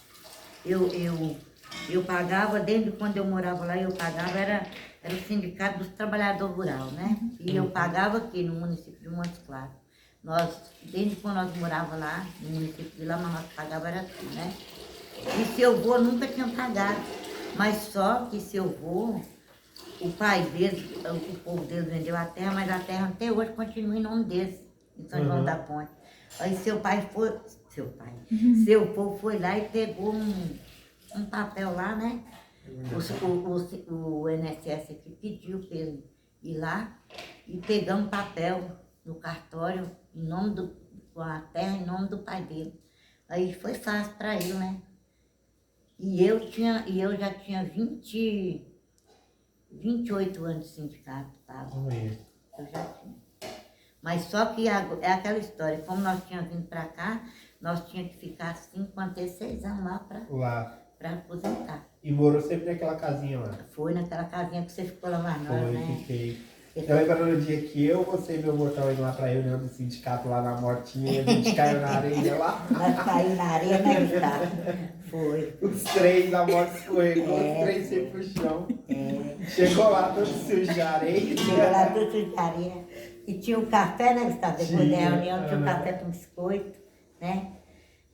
Eu pagava, desde quando eu morava lá, eu pagava, era o sindicato dos trabalhadores rurais, né? E eu pagava aqui no município de Montes Claros. Desde quando nós morávamos lá, no município de lá, mas nós pagava era assim, né? E se eu vou, nunca tinha pagado. Mas só que seu avô, o pai deles, o povo deles vendeu a terra, mas a terra até hoje continua em nome deles, em São João da Ponte. Aí seu avô foi lá e pegou um papel lá, né? O INSS aqui pediu para ele ir lá e pegar um papel no cartório em nome com a terra em nome do pai dele. Aí foi fácil para ele, né? E eu já tinha 28 anos de sindicato, tá? Eu já tinha. Mas só que é aquela história, como nós tínhamos vindo para cá, nós tínhamos que ficar 5 até 6 anos lá para aposentar. E morou sempre naquela casinha lá? Foi naquela casinha que você ficou lá mais nós, né? Fiquei. Eu lembro no dia que você e meu amor estavam indo lá pra reunião do sindicato lá na Mortinha e a gente caiu na areia lá. Nós caímos na areia, né, Gustavo? Foi. Os três da moto escorregou, os três sempre pro chão. Chegou lá todo sujo de areia. Chegou lá tudo de areia. E tinha o café, né, Gustavo? Depois da reunião tinha o café com biscoito, né?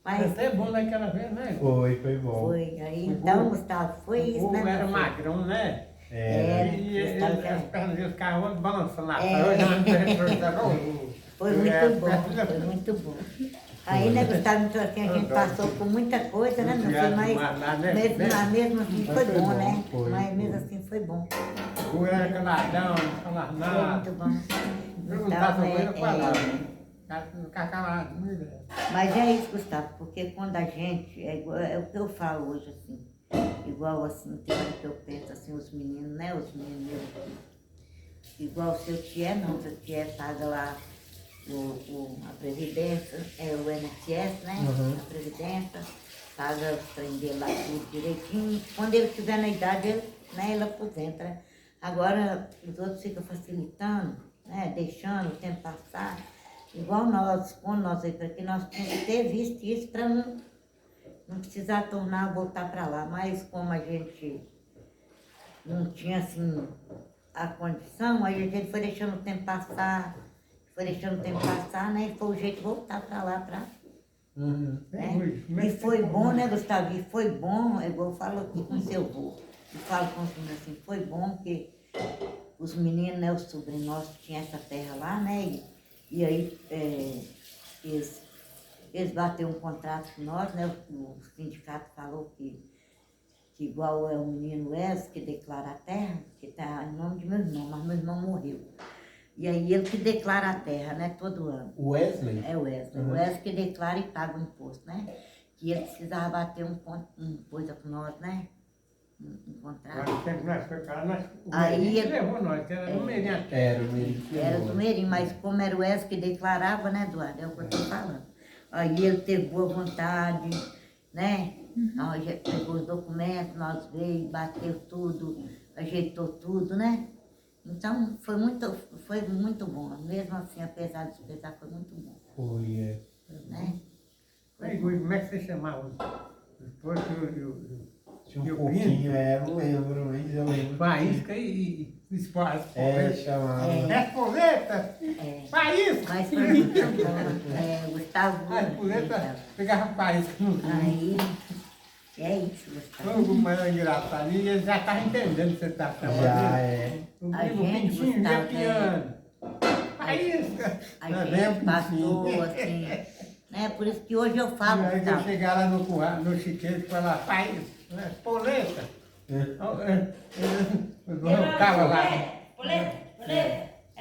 Mas Até bom naquela vez, né? Foi bom. foi. Aí então, Gustavo, foi isso, O né? povo era meu filho? magrão, né? Era, Gustavo As já. pernas deles ficavam balançando lá. Foi muito bom, foi muito bom. Aí, né, Gustavo, então, assim, a gente passou por muita coisa, né, meu filho? Mas mesmo assim foi bom, né? Mas mesmo assim foi bom. O era caladão, não falava Foi nada. muito bom. Perguntava Então, pra ele, eu falava. Ficava calado. mas é isso, Gustavo, porque quando a gente, é o que eu falo hoje, assim, igual assim, tem hora que eu penso assim, os meninos, né, os meninos meus aqui, igual o seu Tié, não, o seu Tié paga lá a Previdência, o INSS, né, a Previdência, paga os trem dele lá tudo direitinho, quando ele estiver na idade, ele aposenta, né? Agora, os outros ficam facilitando, né, deixando o tempo passar. Igual nós, quando nós veio para aqui, nós tínhamos que ter visto isso para não precisar voltar para lá. Mas como a gente não tinha assim a condição, aí a gente foi deixando o tempo passar, né? E foi o jeito de voltar para lá, né? E foi bom, né, Gustavo? E foi bom, igual eu falo aqui com o seu avô. Eu falo com os meninos assim, foi bom que os meninos, né, os sobrinhos nossos tinham essa terra lá, né? E aí eles bateram um contrato com nós, né? O sindicato falou que igual é o menino Wesley que declara a terra, que está em nome de meu irmão, mas meu irmão morreu. E aí ele que declara a terra, né, todo ano. O Wesley? É o Wesley. O Wesley que declara e paga o imposto, né? Que ele precisava bater um coisa com nós, né? Um contrato. Aí ele levou nós, que era no Meirinho até. Era o Meirinho. Era do Meirinho, mas como era o Wesley que declarava, né, Eduardo? É o que eu estou falando. Aí ele teve boa vontade, né? Nós pegou os documentos, nós veio, bateu tudo, ajeitou tudo, né? Então foi muito bom. Mesmo assim, apesar de pesar, foi muito bom. Foi, Né? Como é que você chamava? Depois Tinha um pouquinho, não lembro, mas eu lembro. Faísca e espaço. Chamava. Espoleta! Faísca! Mas foi muito bom. Gustavo. A espoleta pegava faísca no Aí, é isso, Gustavo. Foi mais engraçado. E ele já estava entendendo o que você está falando. Já O A primo gente, Pintinho ia Gustavo, piano. Faísca! A gente passou assim, né? Por isso que hoje eu falo, E aí eu Gustavo. chegar lá no chiqueiro e falar, faísca, espoleta. Eu ficava lá. É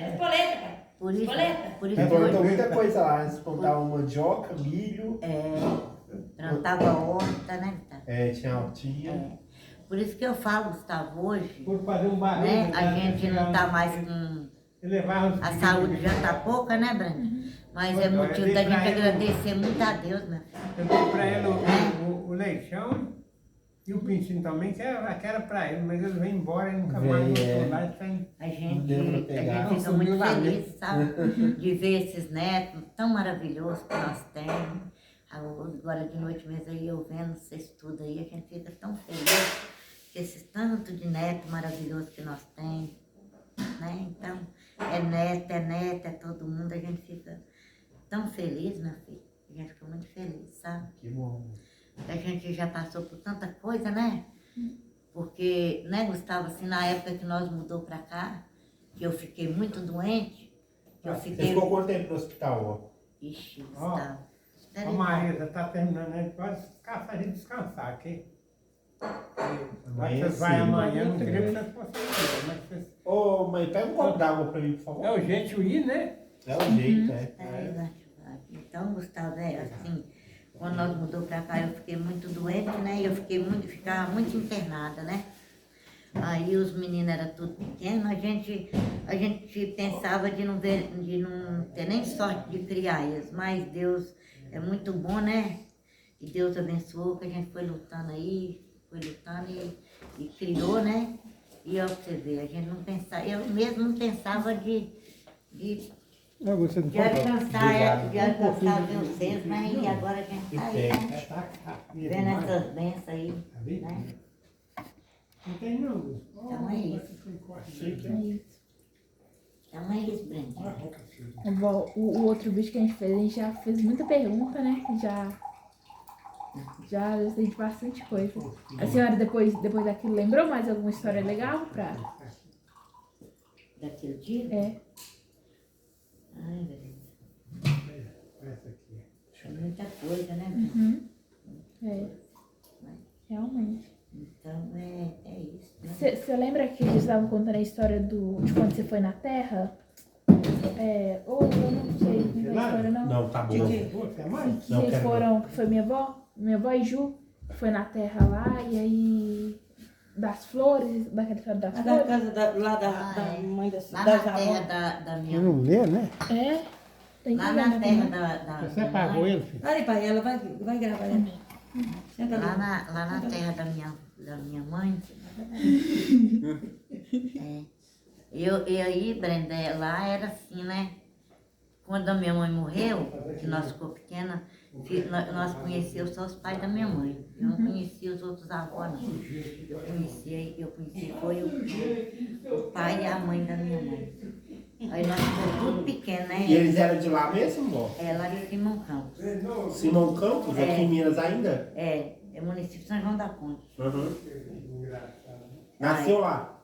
espoleta, cara. Por isso Plantou hoje muita coisa lá, eles plantavam mandioca, milho, plantava horta, né, Gustavo? tinha altinha. Por isso que eu falo, Gustavo, hoje, Por fazer um barulho. né? A gente não está mais com... A saúde já está pouca, né, Brenda? Mas é motivo da gente agradecer muito a Deus, né? Eu dei para ele o leitão e o pintinho também, que era para ele, mas ele veio embora e nunca mais voltou lá. A gente pegar. fica muito feliz, sabe? De ver esses netos tão maravilhosos que nós temos. Agora de noite mesmo aí eu vendo vocês tudo aí, a gente fica tão feliz com esses tanto de netos maravilhosos que nós temos. Né? Então, é neta, é todo mundo, a gente fica tão feliz, meu filho. A gente fica muito feliz, sabe? Que bom. A gente já passou por tanta coisa, né? Porque, né, Gustavo, assim, na época que nós mudou pra cá, que eu fiquei muito doente, eu Você fiquei... ficou quanto tempo no hospital, ó? Ixi, Ó, Gustavo. Ô Maísa, tá terminando, a gente pode ficar pra gente descansar aqui. Amanhã Vocês vai sim. amanhã, não queria que vocês fossem aqui, mas vocês... Ô, mãe, pega um copo d'água pra mim, por favor. É o jeito de ir, né? É o jeito, é. Então, Gustavo, assim, quando nós mudou pra cá, eu fiquei muito doente, né? Eu ficava muito internada, né? Aí os meninos eram tudo pequenos, a gente pensava de não ter nem sorte de criar eles, mas Deus é muito bom, né? E Deus abençoou, que a gente foi lutando aí, e criou, né? E ó, pra você ver, a gente não pensava, eu mesmo não pensava de alcançar vocês, né? E agora a gente tá aí, né? Vendo essas bênçãos aí, né? Não tem não. Então é isso. Então é isso, Brenda. O outro vídeo que a gente já fez muita pergunta, né? Já sei de bastante coisa. A senhora, depois daquilo, lembrou mais alguma história legal pra... Daquele dia? É. Ai, Brenda. Essa aqui. É muita coisa, né, Brenda? Uhum. É. Realmente. Então é isso, né? Você lembra que eles estavam contando a história de quando você foi na Terra? Ou eu não sei, não tem a história não. Não, tá bom. Você é mãe? Que Não, vocês quero foram, que foi minha avó e Ju, que foi na Terra lá, e aí das flores, daquela história das Da flores. casa lá da é. mãe Lá das na avós. terra da minha não lê, né? É? Tem que Lá ver, na né, terra também. da Você minha pagou mãe, ele, filho? Olha aí, pai, ela vai gravar ali. Senta ali. lá na terra da minha mãe. E aí, Brenda, lá era assim, né? Quando a minha mãe morreu, que nós ficou pequena, nós conhecíamos só os pais da minha mãe. Eu não conhecia os outros avós, não. Eu conheci foi o pai e a mãe da minha mãe. Aí nós ficamos tudo pequenos, né? E eles eram de lá mesmo, ó? Lá de Simão Campos. Simão Campos, aqui em Minas ainda? É município de São João da Ponte. Uhum. Nasceu lá?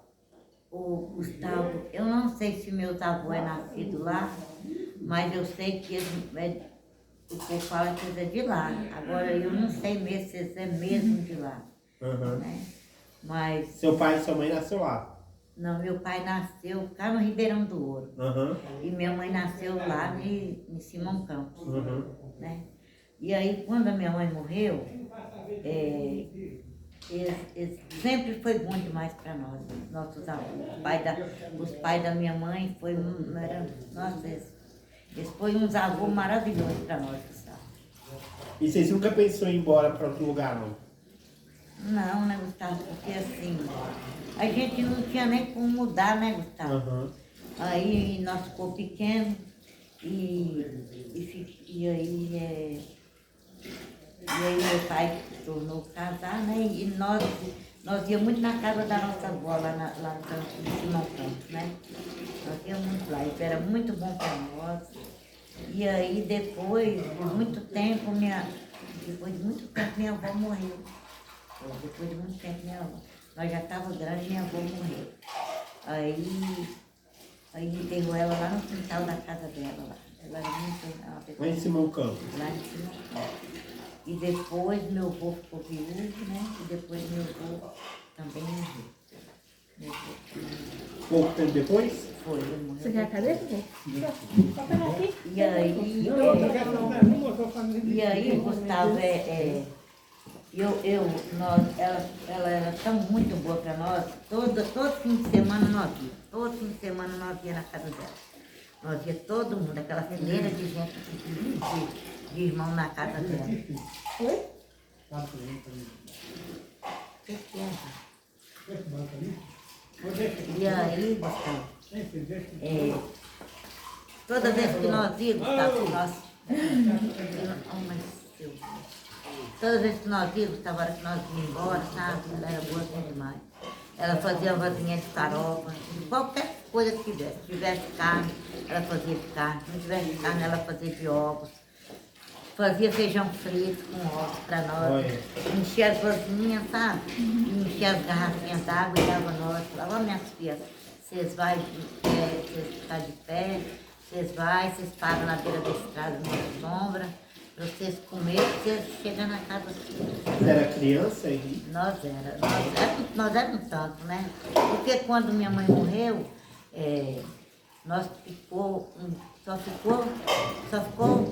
O Gustavo, eu não sei se meus avós é nascido lá, mas eu sei que o povo fala que eles é de lá. Agora eu não sei mesmo se eles é mesmo de lá. Uhum. Né? Mas, Seu pai e sua mãe nasceu lá? não, meu pai nasceu cá no Ribeirão do Ouro. Uhum. E minha mãe nasceu lá em Simão Campos. Uhum. Né? E aí, quando a minha mãe morreu, sempre foi bom demais para nós, nossos avós. Os pais da minha mãe nossa, eles foram uns avós maravilhosos para nós, Gustavo. E vocês nunca pensou em ir embora para outro lugar, não? Não, né, Gustavo? Porque assim, a gente não tinha nem como mudar, né, Gustavo? Uhum. Aí nós ficou pequeno e aí meu pai tornou casar, né? E nós íamos muito na casa da nossa avó, lá no campo de Simão Campos, né? Nós íamos muito lá, isso era muito bom para nós. E aí depois de muito tempo, minha avó morreu. Depois de muito tempo, nós já estávamos grandes, minha avó morreu. Aí enterrou ela lá no quintal da casa dela, lá. Ela era muito... Lá em Simão Campos. Lá em Simão Campos. E depois meu avô ficou viúvo, né? E depois meu avô também morreu. Pouco tempo depois? Foi, ele morreu. Você quer a cadeira? Só pegar aqui. E aí, Gustavo, ela era tão muito boa para nós, todo fim de semana nós íamos. Todo fim de semana nós íamos na casa dela. Nós ia todo mundo, aquela fileira de gente, de irmão na casa dela. Oi? O que é? E aí, Gustavo, toda vez que nós íamos, Gustavo, toda vez que nós íamos, Gustavo, a hora que nós íamos embora, sabe? Ela era boa demais. Ela fazia vasilhinha de farofa, qualquer coisa que tivesse. Se tivesse carne, ela fazia de carne. Se não tivesse carne, ela fazia de ovos. fazia feijão frito com ovos para nós. Olha. Enchia as cozinhas, sabe? Enchia as garrafinhas d'água e dava nós. Falava, ó, minhas filhas, vocês vai de pé, vocês ficam de pé, vocês param na beira da estrada numa sombra, para vocês comerem, vocês chegam na casa assim. Você era criança aí? Nós éramos tanto, né? Porque quando minha mãe morreu, nós só ficou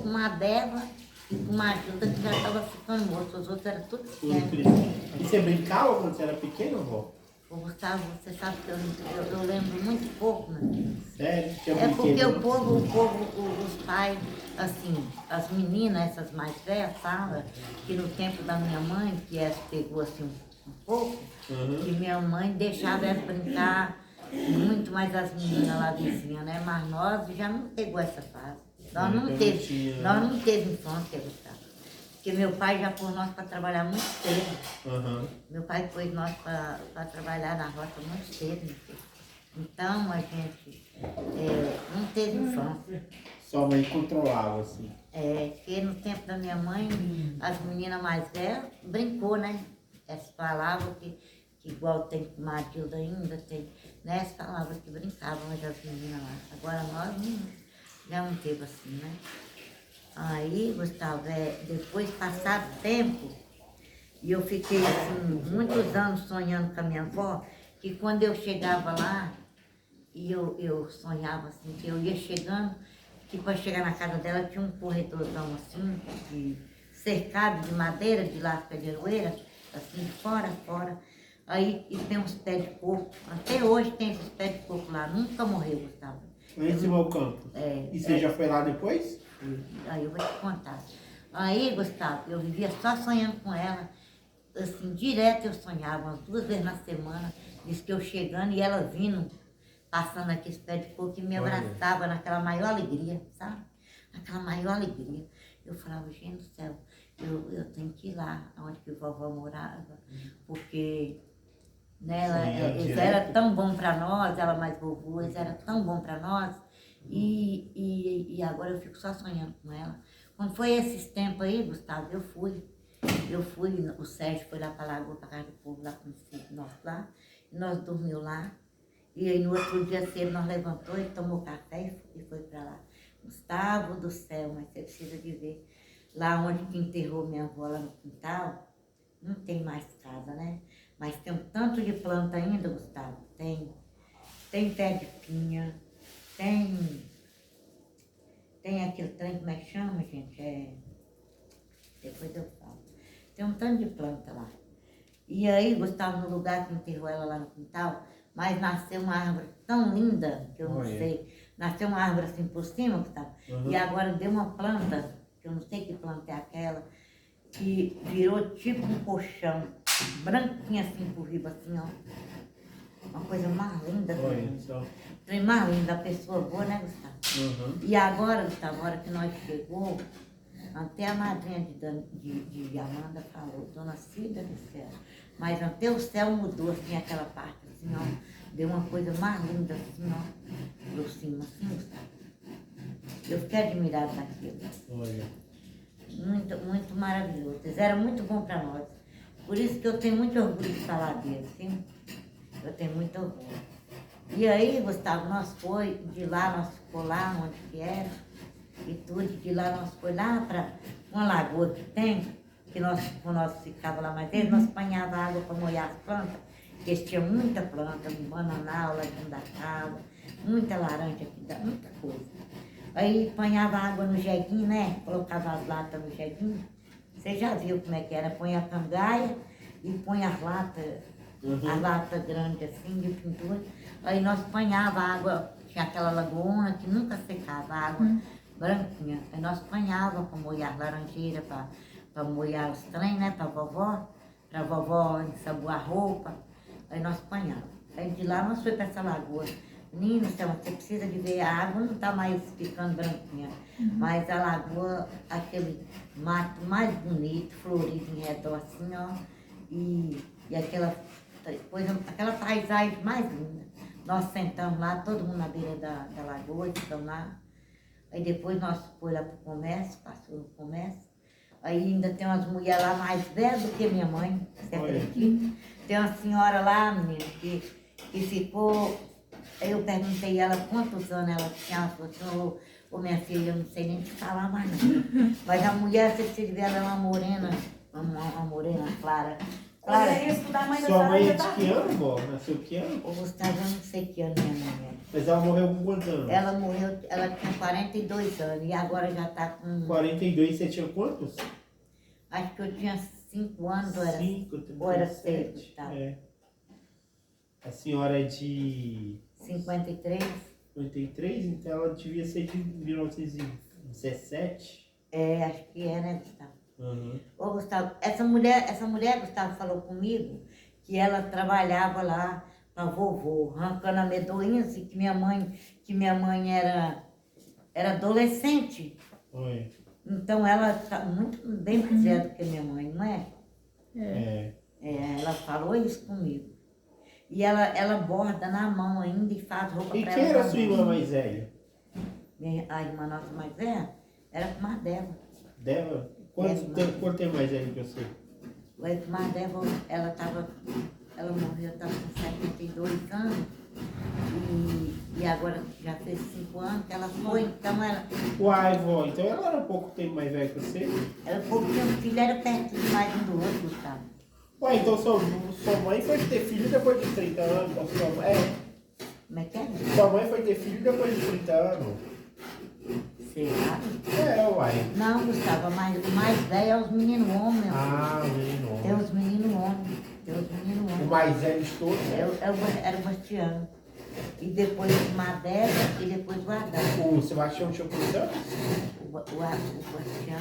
uma dela e uma ajuda que já estava ficando morta. Os outros eram tudo Tudo pequenos. criança. E você brincava quando você era pequeno, vó? Ô, Gustavo, você sabe que eu lembro muito pouco, né? Sério? Tinha É porque brinquedo? o povo, os pais, assim, as meninas, essas mais velhas, falam que no tempo da minha mãe, que essa pegou assim um pouco, que minha mãe deixava elas brincar muito mais as meninas lá vizinhas, né? Mas nós já não pegou essa fase. Nós não teve infância, Gustavo. Porque meu pai já pôs nós para trabalhar muito cedo. Meu pai pôs nós para trabalhar na roça muito cedo, meu filho. Então a gente não teve infância. Sua mãe controlava, assim. Porque no tempo da minha mãe, as meninas mais velhas brincou, né? Elas falavam que igual tem Matilda ainda, tem, né? Elas falavam que brincavam, mas as meninas lá. Agora nós já não teve assim, né? Aí, Gustavo, depois passado tempo, e eu fiquei assim, muitos anos sonhando com a minha avó, que quando eu chegava lá, e eu sonhava assim, que eu ia chegando, que para chegar na casa dela tinha um corredorzão assim, cercado de madeira, de lasca de aroeira, assim, fora. Aí e tem uns pés de coco, até hoje tem esses pés de coco lá, nunca morreu, Gustavo. Lá em cima do campo. E você já foi lá depois? Aí eu vou te contar. Aí, Gustavo, eu vivia só sonhando com ela, assim, direto eu sonhava, umas 2 vezes na semana, diz que eu chegando e ela vindo, passando aqui esse pé de coco e me abraçava naquela maior alegria, sabe? Naquela maior alegria. Eu falava, gente do céu, eu tenho que ir lá, onde que a vovó morava, porque né, eles eram tão bom para nós, ela mais vovô, eles eram tão bom para nós, e agora eu fico só sonhando com ela. Quando foi esses tempos aí, Gustavo, eu fui, o Sérgio foi lá para Lagoa, para casa do povo, lá com o filho nosso lá, e nós dormimos lá, e aí no outro dia cedo nós levantou e tomou café e foi para lá. Gustavo do céu, mas você precisa de ver, lá onde que enterrou minha avó lá no quintal, não tem mais casa, né? Mas tem um tanto de planta ainda, Gustavo, tem pé de pinha, tem aquele trem, como é que chama, gente? Depois eu falo. Tem um tanto de planta lá. E aí, Gustavo, no lugar que enterrou ela lá no quintal, mas nasceu uma árvore tão linda, que eu não sei. Nasceu uma árvore assim por cima, Gustavo, e agora deu uma planta, que eu não sei que planta é aquela, que virou tipo um colchão, branquinha assim por riba, assim, ó. Uma coisa mais linda. Trem mais linda, a pessoa boa, né, Gustavo? E agora, Gustavo, a hora que nós chegou, até a madrinha de Amanda falou, dona Cida do céu, mas até o céu mudou, assim, aquela parte, assim, ó. Deu uma coisa mais linda, assim, ó, por cima, assim, Gustavo. Eu fiquei admirada daquilo. Muito, muito maravilhoso. Eles eram muito bons para nós. Por isso que eu tenho muito orgulho de falar deles, sim. Eu tenho muito orgulho. E aí, Gustavo, nós ficou lá onde que era, e tudo, de lá nós foi lá para uma lagoa que tem, que nós ficava lá mais dentro, nós apanhava água para molhar as plantas, porque eles tinham muita planta, bananal lá dentro da casa, muita laranja aqui, muita coisa. Aí apanhava água no jeguinho, né? Colocava as latas no jeguinho. Você já viu como é que era? Põe a cangaia e põe as latas grandes assim de pintura. Aí nós apanhava água, tinha aquela lagoona que nunca secava, água branquinha. Aí nós apanhava para molhar laranjeira, para molhar os trem, né? Para a vovó ensaboar a roupa. Aí nós apanhava. Aí de lá nós fomos para essa lagoa. Menino, você precisa de ver, a água não está mais ficando branquinha, mas a lagoa, aquele mato mais bonito, florido em redor assim, ó, e aquela paisagem mais linda. Nós sentamos lá, todo mundo na beira da lagoa, ficamos lá. Aí depois nós fomos lá para o comércio, passou no comércio, Aí ainda tem umas mulheres lá mais velhas do que minha mãe, você Olha. acredita? Tem uma senhora lá, menina, que ficou. Aí eu perguntei a ela quantos anos ela tinha. Ela falou assim, ô minha filha, eu não sei nem te falar mais não. Mas a mulher, se você tiver ela é uma morena, uma morena clara. Clara, Olha isso da mãe da Sua senhora mãe é já de tá que ano, vó? Nasceu que ano? o Gustavo, eu não sei que ano minha mãe é. Mas ela morreu com quantos anos? Ela morreu, ela tinha 42 anos e agora já está com. 42, você tinha quantos? Acho que eu tinha 5 anos ou era 5, ou era 6, Gustavo. É. A senhora é de 53. 53, então ela devia ser de 1917. É, acho que é, né, Gustavo? Uhum. Ô, Gustavo, essa mulher, Gustavo, falou comigo que ela trabalhava lá para vovô, arrancando amendoins, e que minha mãe era adolescente. Oi. Então ela está muito bem mais velha do que minha mãe, não é? É. É, ela falou isso comigo. E ela borda na mão ainda e faz roupa E para quem ela. era na sua mão. irmã mais velha? A irmã nossa mais velha era com a Débora. Débora? Quanto tempo mais velha que você? A irmã Débora, ela morreu, estava com 72 anos. E agora já fez 5 anos que ela foi, então ela Uai, vó, então ela era um pouco tempo mais velha que você? pouco tempo, filho era perto demais um do outro, Gustavo. Uai, então sua mãe foi ter filho depois de 30 anos? Então Como é que é? sua mãe foi ter filho depois de 30 anos? Será? Uai. Não, Gustavo, o mais velho é os meninos homens. Ah, menino. Tem os meninos homens. Tem os meninos O homens. mais velho de todos, né? Era o Bastiano. E depois o Madela e depois o Adão. O Sebastião tinha quantos anos? O Bastiano tinha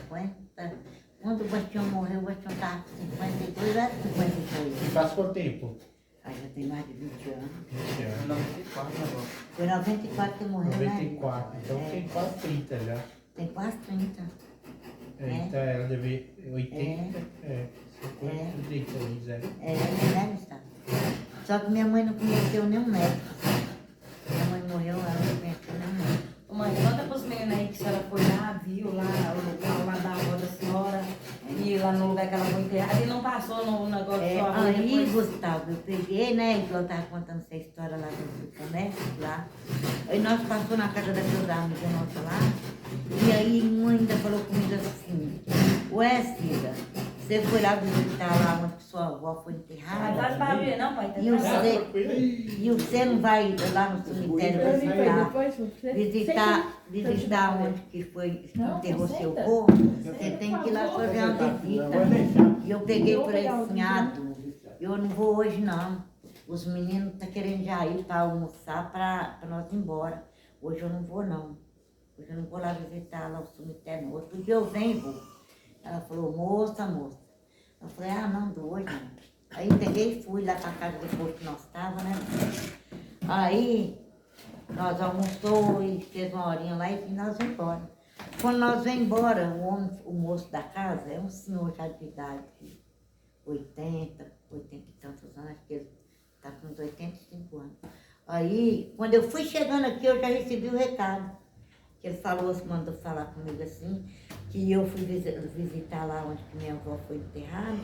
50. Quando o Bastiano morreu, o Bastiano estava com 52, era 53. E faz quanto tempo? Aí já tem mais de 20 anos. 20 anos. 94 agora. Foi em 94 que morreu, né? 94. Então tem quase 30 já. Tem quase 30. Então ela deve 80. 50, 36, né, Gustavo? Só que minha mãe não conheceu nenhum médico. Minha mãe morreu, ela não conheceu nenhum médico. Ô, mãe, conta pros meninos aí que a senhora foi lá, viu lá o lugar lá da avó da senhora, e lá no lugar que ela foi enterrada, e não passou no negócio da sua avó Aí, depois. Gustavo, eu peguei, né? Igual eu estava contando essa história lá do comércio, lá. Aí nós passamos na casa daqueles amigos nossos lá. E aí, um ainda falou comigo assim: ué, Cida, você foi lá visitar lá onde sua avó foi Mas enterrada? faz barulho não, pai, tá E o tranquilo. E você não vai lá no cemitério visitar onde que foi, Não, enterrou senta. seu corpo? Você tem que ir lá fazer uma visita. E eu peguei e falei assim, eu não vou hoje não. Os meninos estão querendo já ir para almoçar para nós ir embora. Hoje eu não vou não. Hoje eu não vou lá visitar lá o cemitério. No outro dia eu venho, vou. Ela falou, moça. Eu falei, não, do hoje não. Aí peguei e fui lá para casa depois que nós estávamos, né? Aí nós almoçou e fez uma horinha lá e nós vamos embora. Quando nós vamos embora, o moço da casa é um senhor já de idade, 80 e tantos anos, acho que ele está com uns 85 anos. Aí, quando eu fui chegando aqui, eu já recebi o recado. Que ele falou, mandou falar comigo assim, que eu fui visitar lá onde que minha avó foi enterrada,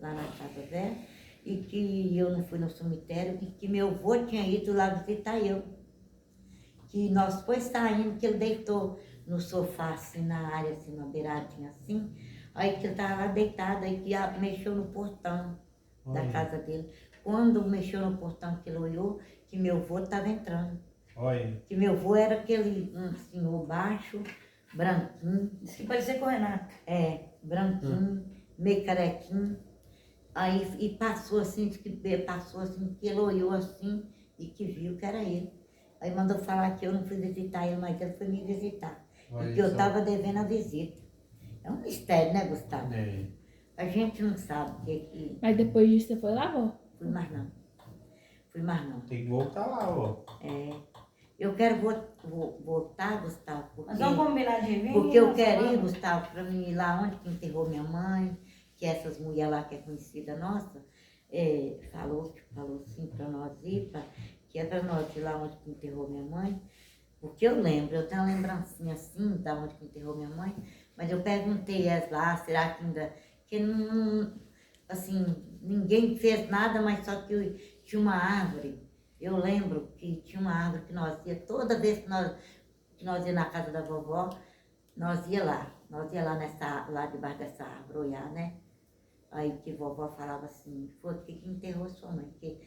lá na casa velha, e que eu não fui no cemitério, e que meu avô tinha ido lá visitar eu. Que nós foi saindo, que ele deitou no sofá, assim, na área, assim, na beiradinha, assim, aí que ele estava lá deitado, aí que mexeu no portão da casa dele. Quando mexeu no portão, que ele olhou, que meu avô estava entrando. Olha. Que meu avô era aquele senhor baixo, branquinho. Diz que parecia com o Renato. Branquinho, meio carequinho. Aí e passou assim, que ele olhou assim e que viu que era ele. Aí mandou falar que eu não fui visitar ele, mas ele foi me visitar. Porque eu estava devendo a visita. É um mistério, né, Gustavo? É. A gente não sabe o que. Mas depois disso você foi lá, vó? Fui mais não. Tem que voltar lá, ó. Eu quero voltar, Gustavo, Nós vamos combinar de vir. porque eu nós quero ir, falamos. Gustavo, para mim ir lá onde que enterrou minha mãe, que essas mulheres lá que é conhecida nossa, falou assim para nós ir, que é para nós ir lá onde que enterrou minha mãe, Porque eu lembro, eu tenho uma lembrancinha assim, da onde que enterrou minha mãe, mas eu perguntei elas lá, será que ainda... Que não, assim, ninguém fez nada, mas só que tinha uma árvore. Eu lembro que tinha uma árvore que nós ia, toda vez que nós ia na casa da vovó, nós ia lá lá debaixo dessa árvore, olhar, né? Aí que vovó falava assim, foi que enterrou sua mãe, porque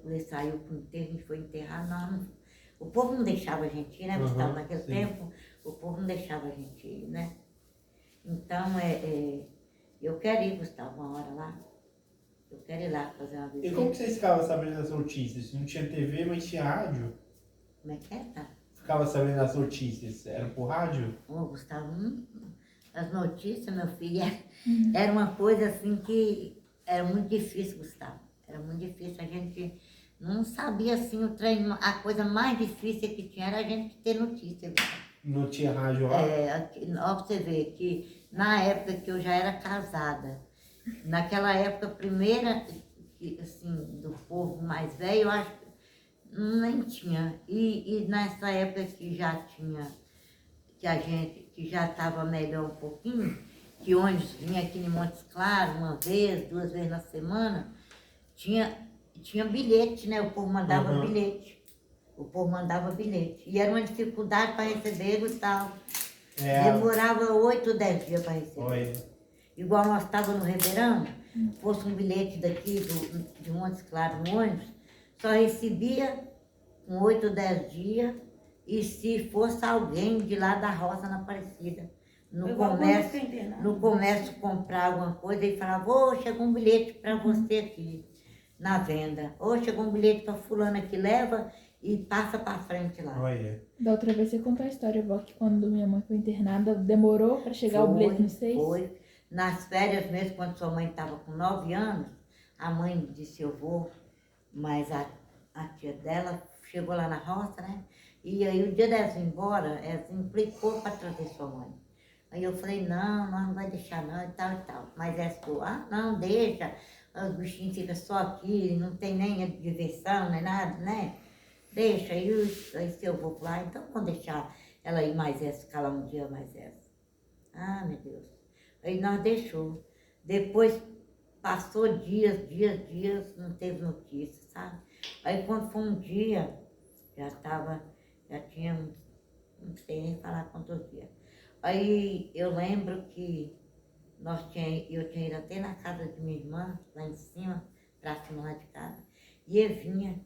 ele saiu pro enterro, a gente foi enterrar, não. O povo não deixava a gente ir, né, Gustavo? Naquele sim. tempo, o povo não deixava a gente ir, né? Então, eu quero ir, Gustavo, uma hora lá. Eu quero ir lá fazer uma E visita. como que vocês ficavam sabendo das notícias? Não tinha TV, mas tinha rádio? Como é que é, tá? Ficava sabendo das notícias? Era por rádio? Ô, Gustavo, as notícias, meu filho, era uma coisa assim que era muito difícil, Gustavo. Era muito difícil. A gente não sabia assim o trem. A coisa mais difícil que tinha era a gente ter notícia, Gustavo. Não tinha rádio lá? Ó, pra você ver que na época que eu já era casada, naquela época primeira, assim, do povo mais velho, eu acho que nem tinha. E nessa época que já tinha, que já estava melhor um pouquinho, que ônibus vinha aqui em Montes Claros, uma vez, 2 vezes na semana, tinha bilhete, né? O povo mandava bilhete. O povo mandava bilhete. E era uma dificuldade para receber, Gustavo. Demorava 8 ou 10 dias para receber. Olha. Igual nós estávamos no Ribeirão, fosse um bilhete daqui de Montes Claros no ônibus, só recebia com 8 ou 10 dias, e se fosse alguém de lá da Roça na Aparecida, no comércio comprar alguma coisa, ele falava, ô, chegou um bilhete para você aqui, na venda. Ou chegou um bilhete para fulana que leva e passa para frente lá. Olha. Da outra vez você contou a história, vó, que quando minha mãe foi internada, demorou para chegar o bilhete no 6? Foi. Nas férias mesmo, quando sua mãe estava com 9 anos, a mãe disse, eu vou, mas a tia dela chegou lá na roça, né? E aí o dia delas ir embora, ela implicou para trazer sua mãe. Aí eu falei, não, nós não vai deixar não, e tal, e tal. Mas ela falou, não, deixa, os bichinhos ficam só aqui, não tem nem diversão, nem nada, né? Deixa, aí se eu vou lá, então vou deixar ela ir mais essa, ficar lá um dia mais essa. Ah, meu Deus. Aí nós deixou. Depois passou dias, não teve notícia, sabe? Aí quando foi um dia, já tinha, não sei nem falar quantos dias. Aí eu lembro que eu tinha ido até na casa de minha irmã, lá em cima, pra cima lá de casa, e ele vinha.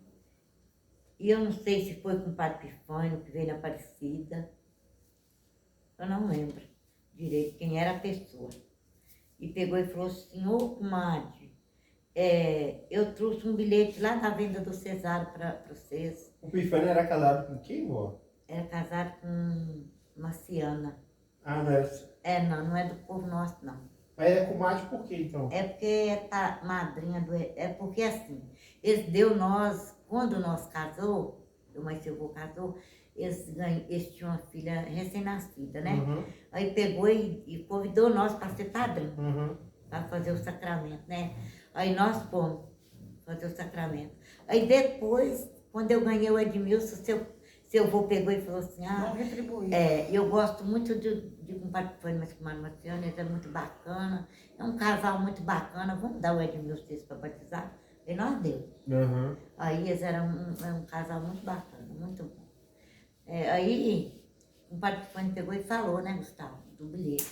E eu não sei se foi com o Padre Pifânio, que veio na Aparecida. Eu não lembro direito quem era a pessoa. E pegou e falou assim, ô comadre, eu trouxe um bilhete lá da venda do Cesário para vocês. O Pifânio era casado com quem, vó? Era casado com Marciana. Ah, não era... Não é do povo nosso, não. Mas é comadre por quê, então? É porque é madrinha do... É porque assim, eles deu nós, quando nós casou, eu mais seu avô casou, eles tinham uma filha recém-nascida, né? Uhum. Aí pegou e convidou nós para ser padrinho, Uhum. para fazer o sacramento, né? Aí nós fomos fazer o sacramento. Aí depois, quando eu ganhei o Edmilson, seu avô pegou e falou assim, Não retribuiu. eu gosto muito de compadre Pifânio, mas com a Marciana, ele é muito bacana, é um casal muito bacana, vamos dar o Edmilson desse para batizar? E nós deu. Uhum. Aí eles eram um casal muito bacana, muito bom. Aí o padre Pifânio pegou e falou, né, Gustavo, do bilhete.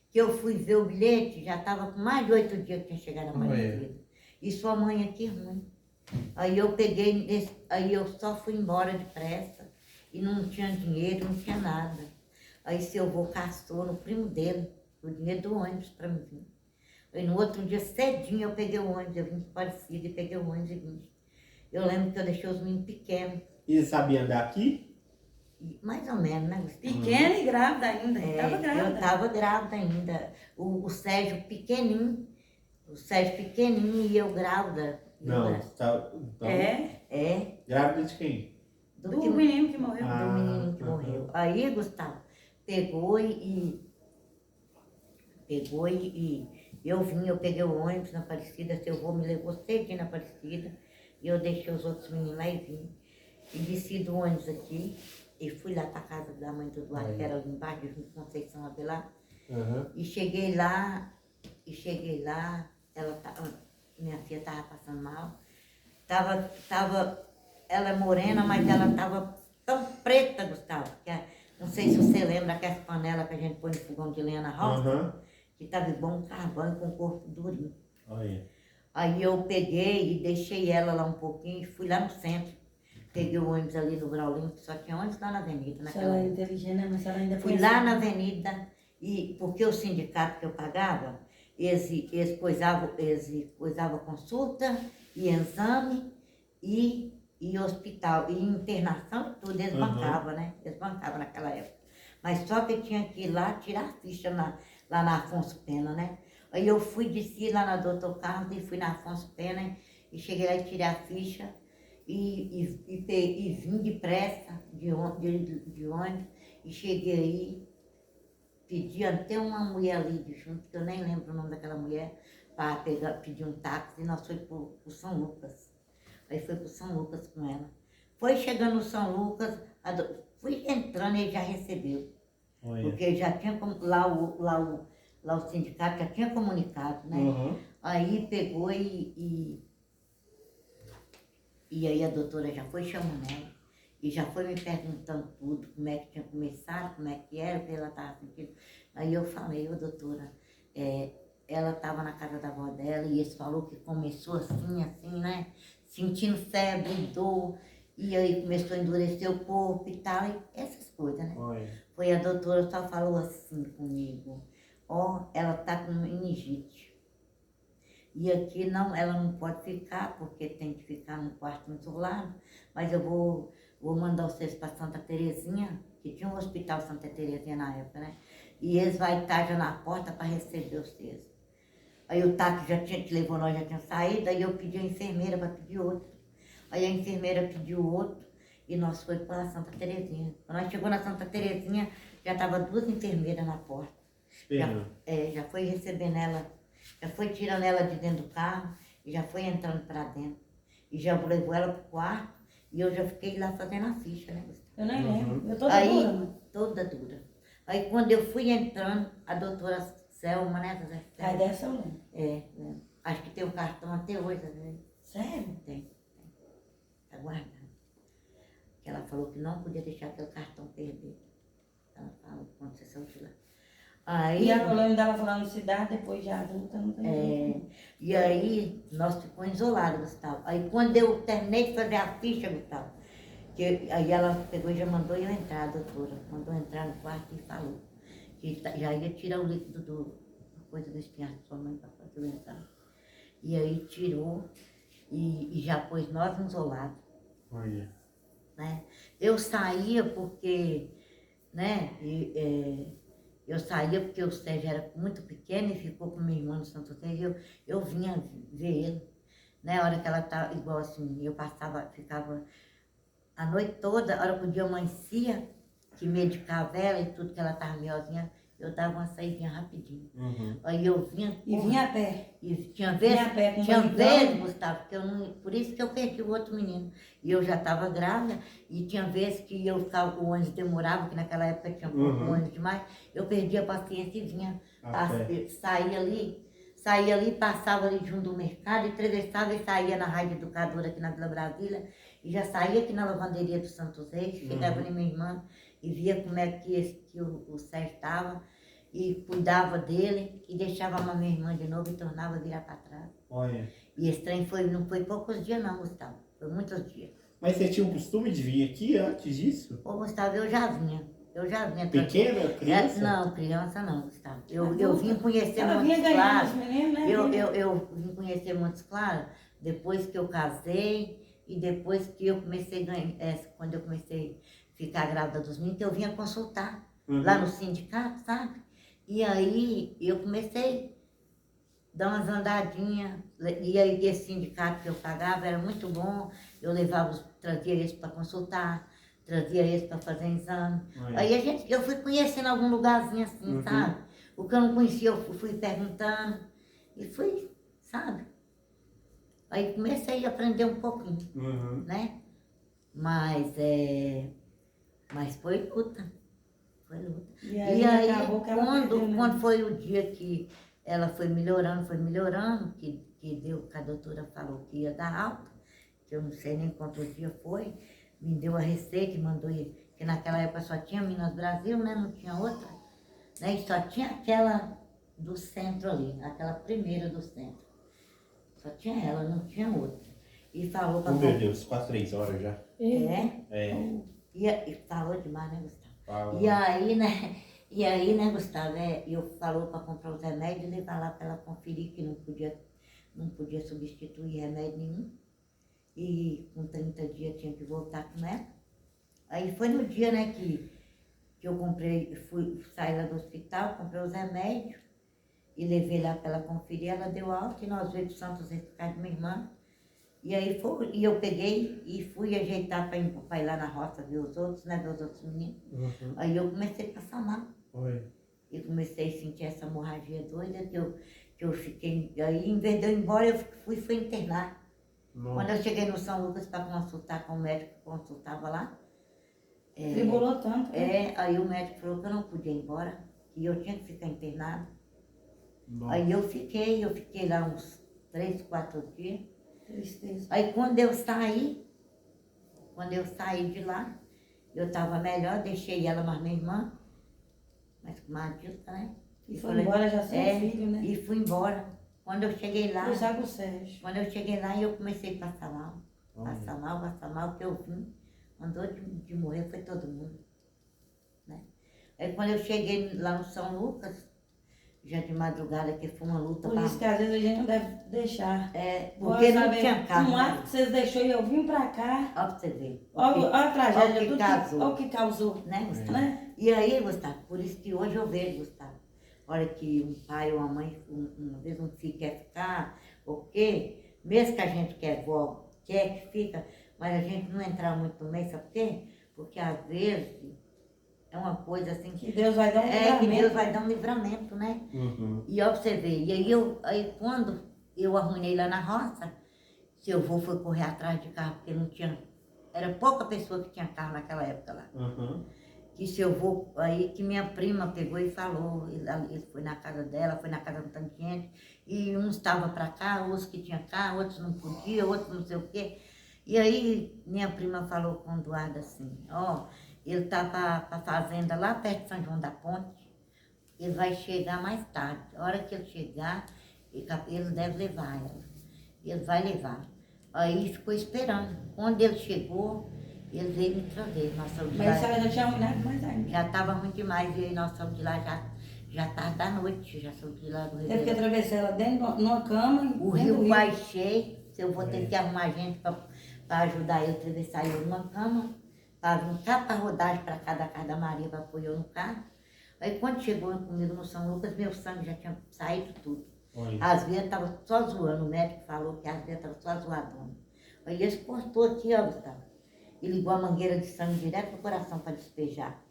Que eu fui ver o bilhete, já estava com mais de 8 dias que tinha chegado a Aparecida. E sua mãe aqui ruim. Aí eu peguei, aí eu só fui embora depressa. E não tinha dinheiro, não tinha nada. Aí seu avô castou no primo dele, o dinheiro do ônibus para mim vir. Aí no outro dia, cedinho, eu peguei o ônibus, eu vim de Aparecida e peguei o ônibus e vim. Eu lembro que eu deixei os meninos pequenos. E ele sabia andar aqui? Mais ou menos, né, Gustavo? Pequena e grávida ainda. Estava grávida. Eu estava grávida ainda. O Sérgio pequenininho. E eu grávida. Não, então, grávida de quem? Do menino que morreu. Do menino que morreu. Aí, Gustavo, pegou e eu peguei o ônibus na Aparecida, seu avô me levou cedinho na Aparecida, e eu deixei os outros meninos lá e vim. E desci do ônibus aqui, e fui lá para casa da mãe do Eduardo, que era ali embaixo, de Conceição Avelar. Aham. E cheguei lá, minha filha estava passando mal. Ela é morena, mas ela estava tão preta, Gustavo, não sei se você lembra aquela panela que a gente põe no fogão de lenha na roça, Aham. que estava igual um carvão com o corpo durinho. Olha. Aí eu peguei e deixei ela lá um pouquinho e fui lá no centro. Peguei o ônibus ali no Braulinho, que só tinha ônibus lá na avenida, A senhora naquela é época. inteligente, né? Mas a senhora ainda Fui pensa. lá na avenida, e porque o sindicato que eu pagava, eles coisavam consulta, e exame, e hospital, e internação e tudo, eles bancavam, né? Eles bancavam naquela época. Mas só que eu tinha que ir lá tirar a ficha lá na Afonso Pena, né? Aí eu desci lá na Doutor Carlos e fui na Afonso Pena, e cheguei lá e tirei a ficha, e vim depressa de ônibus, e cheguei aí, pedi até uma mulher ali de junto, que eu nem lembro o nome daquela mulher, para pedir um táxi, e nós fomos para São Lucas. Aí foi para São Lucas com ela. Foi chegando no São Lucas, fui entrando e ele já recebeu. Olha. Porque já tinha lá o sindicato já tinha comunicado, né? Uhum. Aí pegou e aí a doutora já foi chamando ela e já foi me perguntando tudo, como é que tinha começado, como é que era, o que ela estava sentindo. Aí eu falei, doutora, ela estava na casa da avó dela e eles falou que começou assim, né? Sentindo febre, dor, e aí começou a endurecer o corpo e tal, e essas coisas, né? Olha. Foi a doutora só falou assim comigo, ela está com meningite. E aqui ela não pode ficar, porque tem que ficar num quarto isolado, mas eu vou mandar vocês para Santa Terezinha, que tinha um hospital Santa Terezinha na época, né? E eles vão estar já na porta para receber vocês. Aí o táxi que levou nós já tinha saído, aí eu pedi a enfermeira para pedir outro. Aí a enfermeira pediu outro e nós fomos para Santa Terezinha. Quando nós chegamos na Santa Terezinha, já estava 2 enfermeiras na porta. Esperando. Já foi recebendo ela, já foi tirando ela de dentro do carro e já foi entrando para dentro. E já levou ela para o quarto e eu já fiquei lá fazendo a ficha, né, Gustavo? Eu nem lembro. Eu toda Aí, dura, mãe. toda dura. Aí quando eu fui entrando, a doutora Selma, né, Zé Selma? Aí dessa eu lembro. Né? Acho que tem o cartão até hoje, né? Sério? Tem. Tá guardado. Que ela falou que não podia deixar aquele cartão perder. Ela falou quando você saiu de lá. Aí, E a colônia dela falando cidade, depois de adulta, não tem jeito. e aí nós ficamos isolados, Gustavo. Aí quando eu terminei de fazer a ficha, Gustavo, aí ela pegou e já mandou eu entrar, a doutora. Mandou entrar no quarto e falou que já ia tirar o líquido coisa do espinhaço da sua mãe para fazer o exame. E aí tirou e já pôs nós isolados. Olha. Né? Eu saía porque, né, eu saía porque o Sérgio era muito pequeno e ficou com minha irmã no Santo Sérgio, eu vinha ver ele. Né? A hora que ela estava, igual assim, eu ficava a noite toda, a hora que o dia amanhecia, que medicava ela e tudo, que ela estava melhorzinha, eu dava uma saída rapidinho. Uhum. Aí eu vinha... E vinha a pé. E tinha vezes, Vinha a pé com Gustavo, que eu não, por isso que eu perdi o outro menino. E eu já estava grávida, e tinha vezes que o ônibus demorava, que naquela época tinha pouco ônibus demais, eu perdia a paciência e vinha, saía ali, passava ali junto do mercado, e atravessava e saía na Rádio Educadora aqui na Vila Brasília, e já saía aqui na lavanderia do Santos Reis, chegava ali minha irmã, e via como é que o Sérgio estava, e cuidava dele, e deixava a minha irmã de novo e tornava a virar para trás. Olha. E esse trem não foi poucos dias não, Gustavo, foi muitos dias. Mas você tinha o costume de vir aqui antes disso? Ô, Gustavo, eu já vinha. Pequena, criança? Não, criança não, Gustavo. Eu vim conhecer Ela Montes vinha ganhando Claros. os meninos, né? Eu vim conhecer Montes Claros depois que eu casei e depois que eu comecei a ganhar, quando eu comecei a ficar grávida dos meninos, que eu vinha consultar lá no sindicato, sabe? E aí eu comecei a dar umas andadinhas, e aí esse sindicato que eu pagava era muito bom, eu trazia eles para consultar, trazia eles para fazer exame. Aí eu fui conhecendo algum lugarzinho assim, sabe? O que eu não conhecia eu fui perguntando, e fui, sabe? Aí comecei a aprender um pouquinho, né? Mas Mas foi luta. Foi luta. E aí acabou que ela quando, perdeu, né? quando foi o dia que ela foi melhorando, que deu, que a doutora falou que ia dar alta, que eu não sei nem quanto dia foi, me deu a receita e mandou ir, que naquela época só tinha Minas Brasil, né? Não tinha outra, né? E só tinha aquela do centro ali, aquela primeira do centro. Só tinha ela, não tinha outra. E falou para Meu Deus, quase 3 horas já. E falou demais, né, Gustavo? Fala. E aí, né, Gustavo, eu falou para comprar os remédios e levar lá para ela conferir que não podia substituir remédio nenhum. E com 30 dias tinha que voltar com ela. Aí foi no dia, né, que eu saí lá do hospital, comprei os remédios e levei lá para ela conferir, ela deu alta e nós veio para Santos ficar de minha irmã. E aí eu peguei e fui ajeitar para ir lá na roça ver os outros, né, ver os outros meninos. Uhum. Aí eu comecei a passar mal. Oi. E comecei a sentir essa hemorragia doida que eu fiquei. Aí, em vez de eu ir embora, eu fui internar. Nossa. Quando eu cheguei no São Lucas para consultar com o médico que consultava lá, Tribulou tanto. Né? aí o médico falou que eu não podia ir embora, que eu tinha que ficar internada. Nossa. Aí eu fiquei lá uns 3, 4 dias. Tristeza. Aí quando eu saí de lá, eu estava melhor, deixei ela mais minha irmã, mas com uma adulta, né? E foi embora já sem filho, né? E fui embora. Quando eu cheguei lá, Foi já com o Sérgio. Quando eu cheguei lá, eu comecei a passar mal. Passar mal, que eu vim. Mandou de morrer, foi todo mundo. Né? Aí quando eu cheguei lá no São Lucas, já de madrugada, que foi uma luta. Por isso que às vezes a gente não deve deixar. Porque não tinha carro. Um ato que vocês deixou e eu vim pra cá. Olha pra você ver. Olha a tragédia, olha o que causou. olha o que causou. Né, Gustavo? Né? E aí, Gustavo, por isso que hoje eu vejo, Gustavo. Olha que um pai ou uma mãe, uma vez um filho quer ficar, o quê? Mesmo que a gente quer que fica, mas a gente não entrar muito no meio, sabe por quê? Porque às vezes é uma coisa assim que Deus vai dar um livramento. que Deus vai dar um livramento, né? Uhum. E ó, pra você ver, e aí quando eu arruinei lá na roça, seu avô foi correr atrás de carro, porque não tinha, era pouca pessoa que tinha carro naquela época lá. Uhum. Que seu avô, aí que minha prima pegou e falou, ele foi na casa dela, foi na casa de tanta gente, e uns estavam para cá, outros que tinham carro, outros não podiam, outros não sei o quê. E aí minha prima falou com o Eduardo assim, ele tá para a fazenda lá perto de São João da Ponte, ele vai chegar mais tarde. A hora que ele chegar, ele deve levar ela. Ele vai levar. Aí ficou esperando. Quando ele chegou, ele veio me trazer. Nós saímos de lá. Mas a senhora já tinha arruinado mais ainda. Já estava muito demais. E aí nós saímos de lá já tarde da noite. Já saímos de lá do Rio. Teve que atravessar ela dentro de uma cama. O rio vai cheio. Eu vou ter que arrumar gente para ajudar ele a atravessar ele numa cama. Para um carro para rodagem para cada casa da Maria para pôr eu no carro. Aí quando chegou comigo no São Lucas, meu sangue já tinha saído tudo. Oi. As veias estavam só zoando. O médico falou que as veias estavam só zoadonas. Aí ele cortou aqui, ó, Gustavo. E ligou a mangueira de sangue direto pro coração para despejar.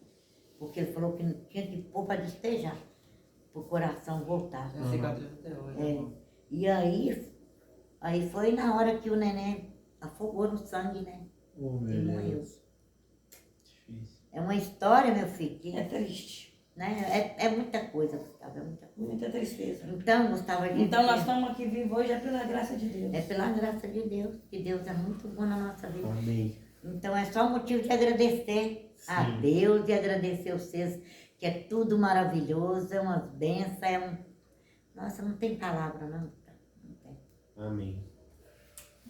Porque ele falou que tinha que pôr para despejar. Para o coração voltar. É cicatriz até hoje. E aí foi na hora que o neném afogou no sangue, né? Oh, meu Ele morreu. Deus. Difícil. É uma história, meu filho, que, É triste. né? É muita coisa, Gustavo, é muita coisa. Muita tristeza. Então, Gustavo, a gente... Então nós estamos aqui vivos hoje é pela graça de Deus. É pela graça de Deus, que Deus é muito bom na nossa vida. Amém. Então é só motivo de agradecer a Sim. Deus e agradecer vocês, que é tudo maravilhoso, é umas bênçãos, Nossa, não tem palavra, não. Não tem. Amém.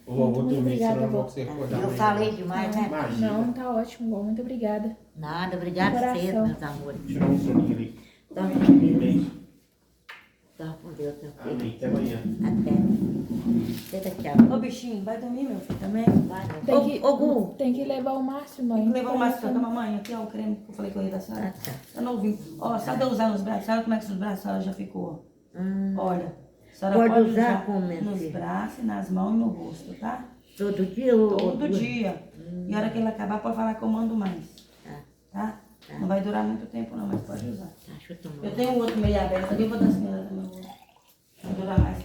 Ô, vou dormir, obrigada, senão eu vou vó. você acordar Eu amanhã. falei demais, né? Imagina. Não, tá ótimo, bom. Muito obrigada. Nada, obrigado a Coração. vocês, meus amores. Tirar um soninho ali. Dorme com Deus. Amém. Dorme com Deus, meu filho. Amém. Até amanhã. Até. Até daqui a Ô bichinho, vai dormir, meu filho, também? Vai, né? Tem que, Ô, Gu. tem que levar o Márcio, mãe. Tem que levar o Márcio pra mamãe, aqui ó, o creme que eu falei com ele da senhora. Ah, tá. Eu não ouvi. Ó, sabe eu usar nos braços? Sabe como é que os braços a senhora já ficou? Olha, a senhora Pode pode usar usar como, minha nos filha? braços, nas mãos e no rosto, tá? Todo dia ou Todo dia. E a hora que ele acabar, pode falar que eu mando mais. Tá. Tá? Não vai durar muito tempo não, mas pode usar. Tá, deixa eu tomar. Eu tenho um outro meio aberto ali, vou dar a senhora também. Vai durar mais.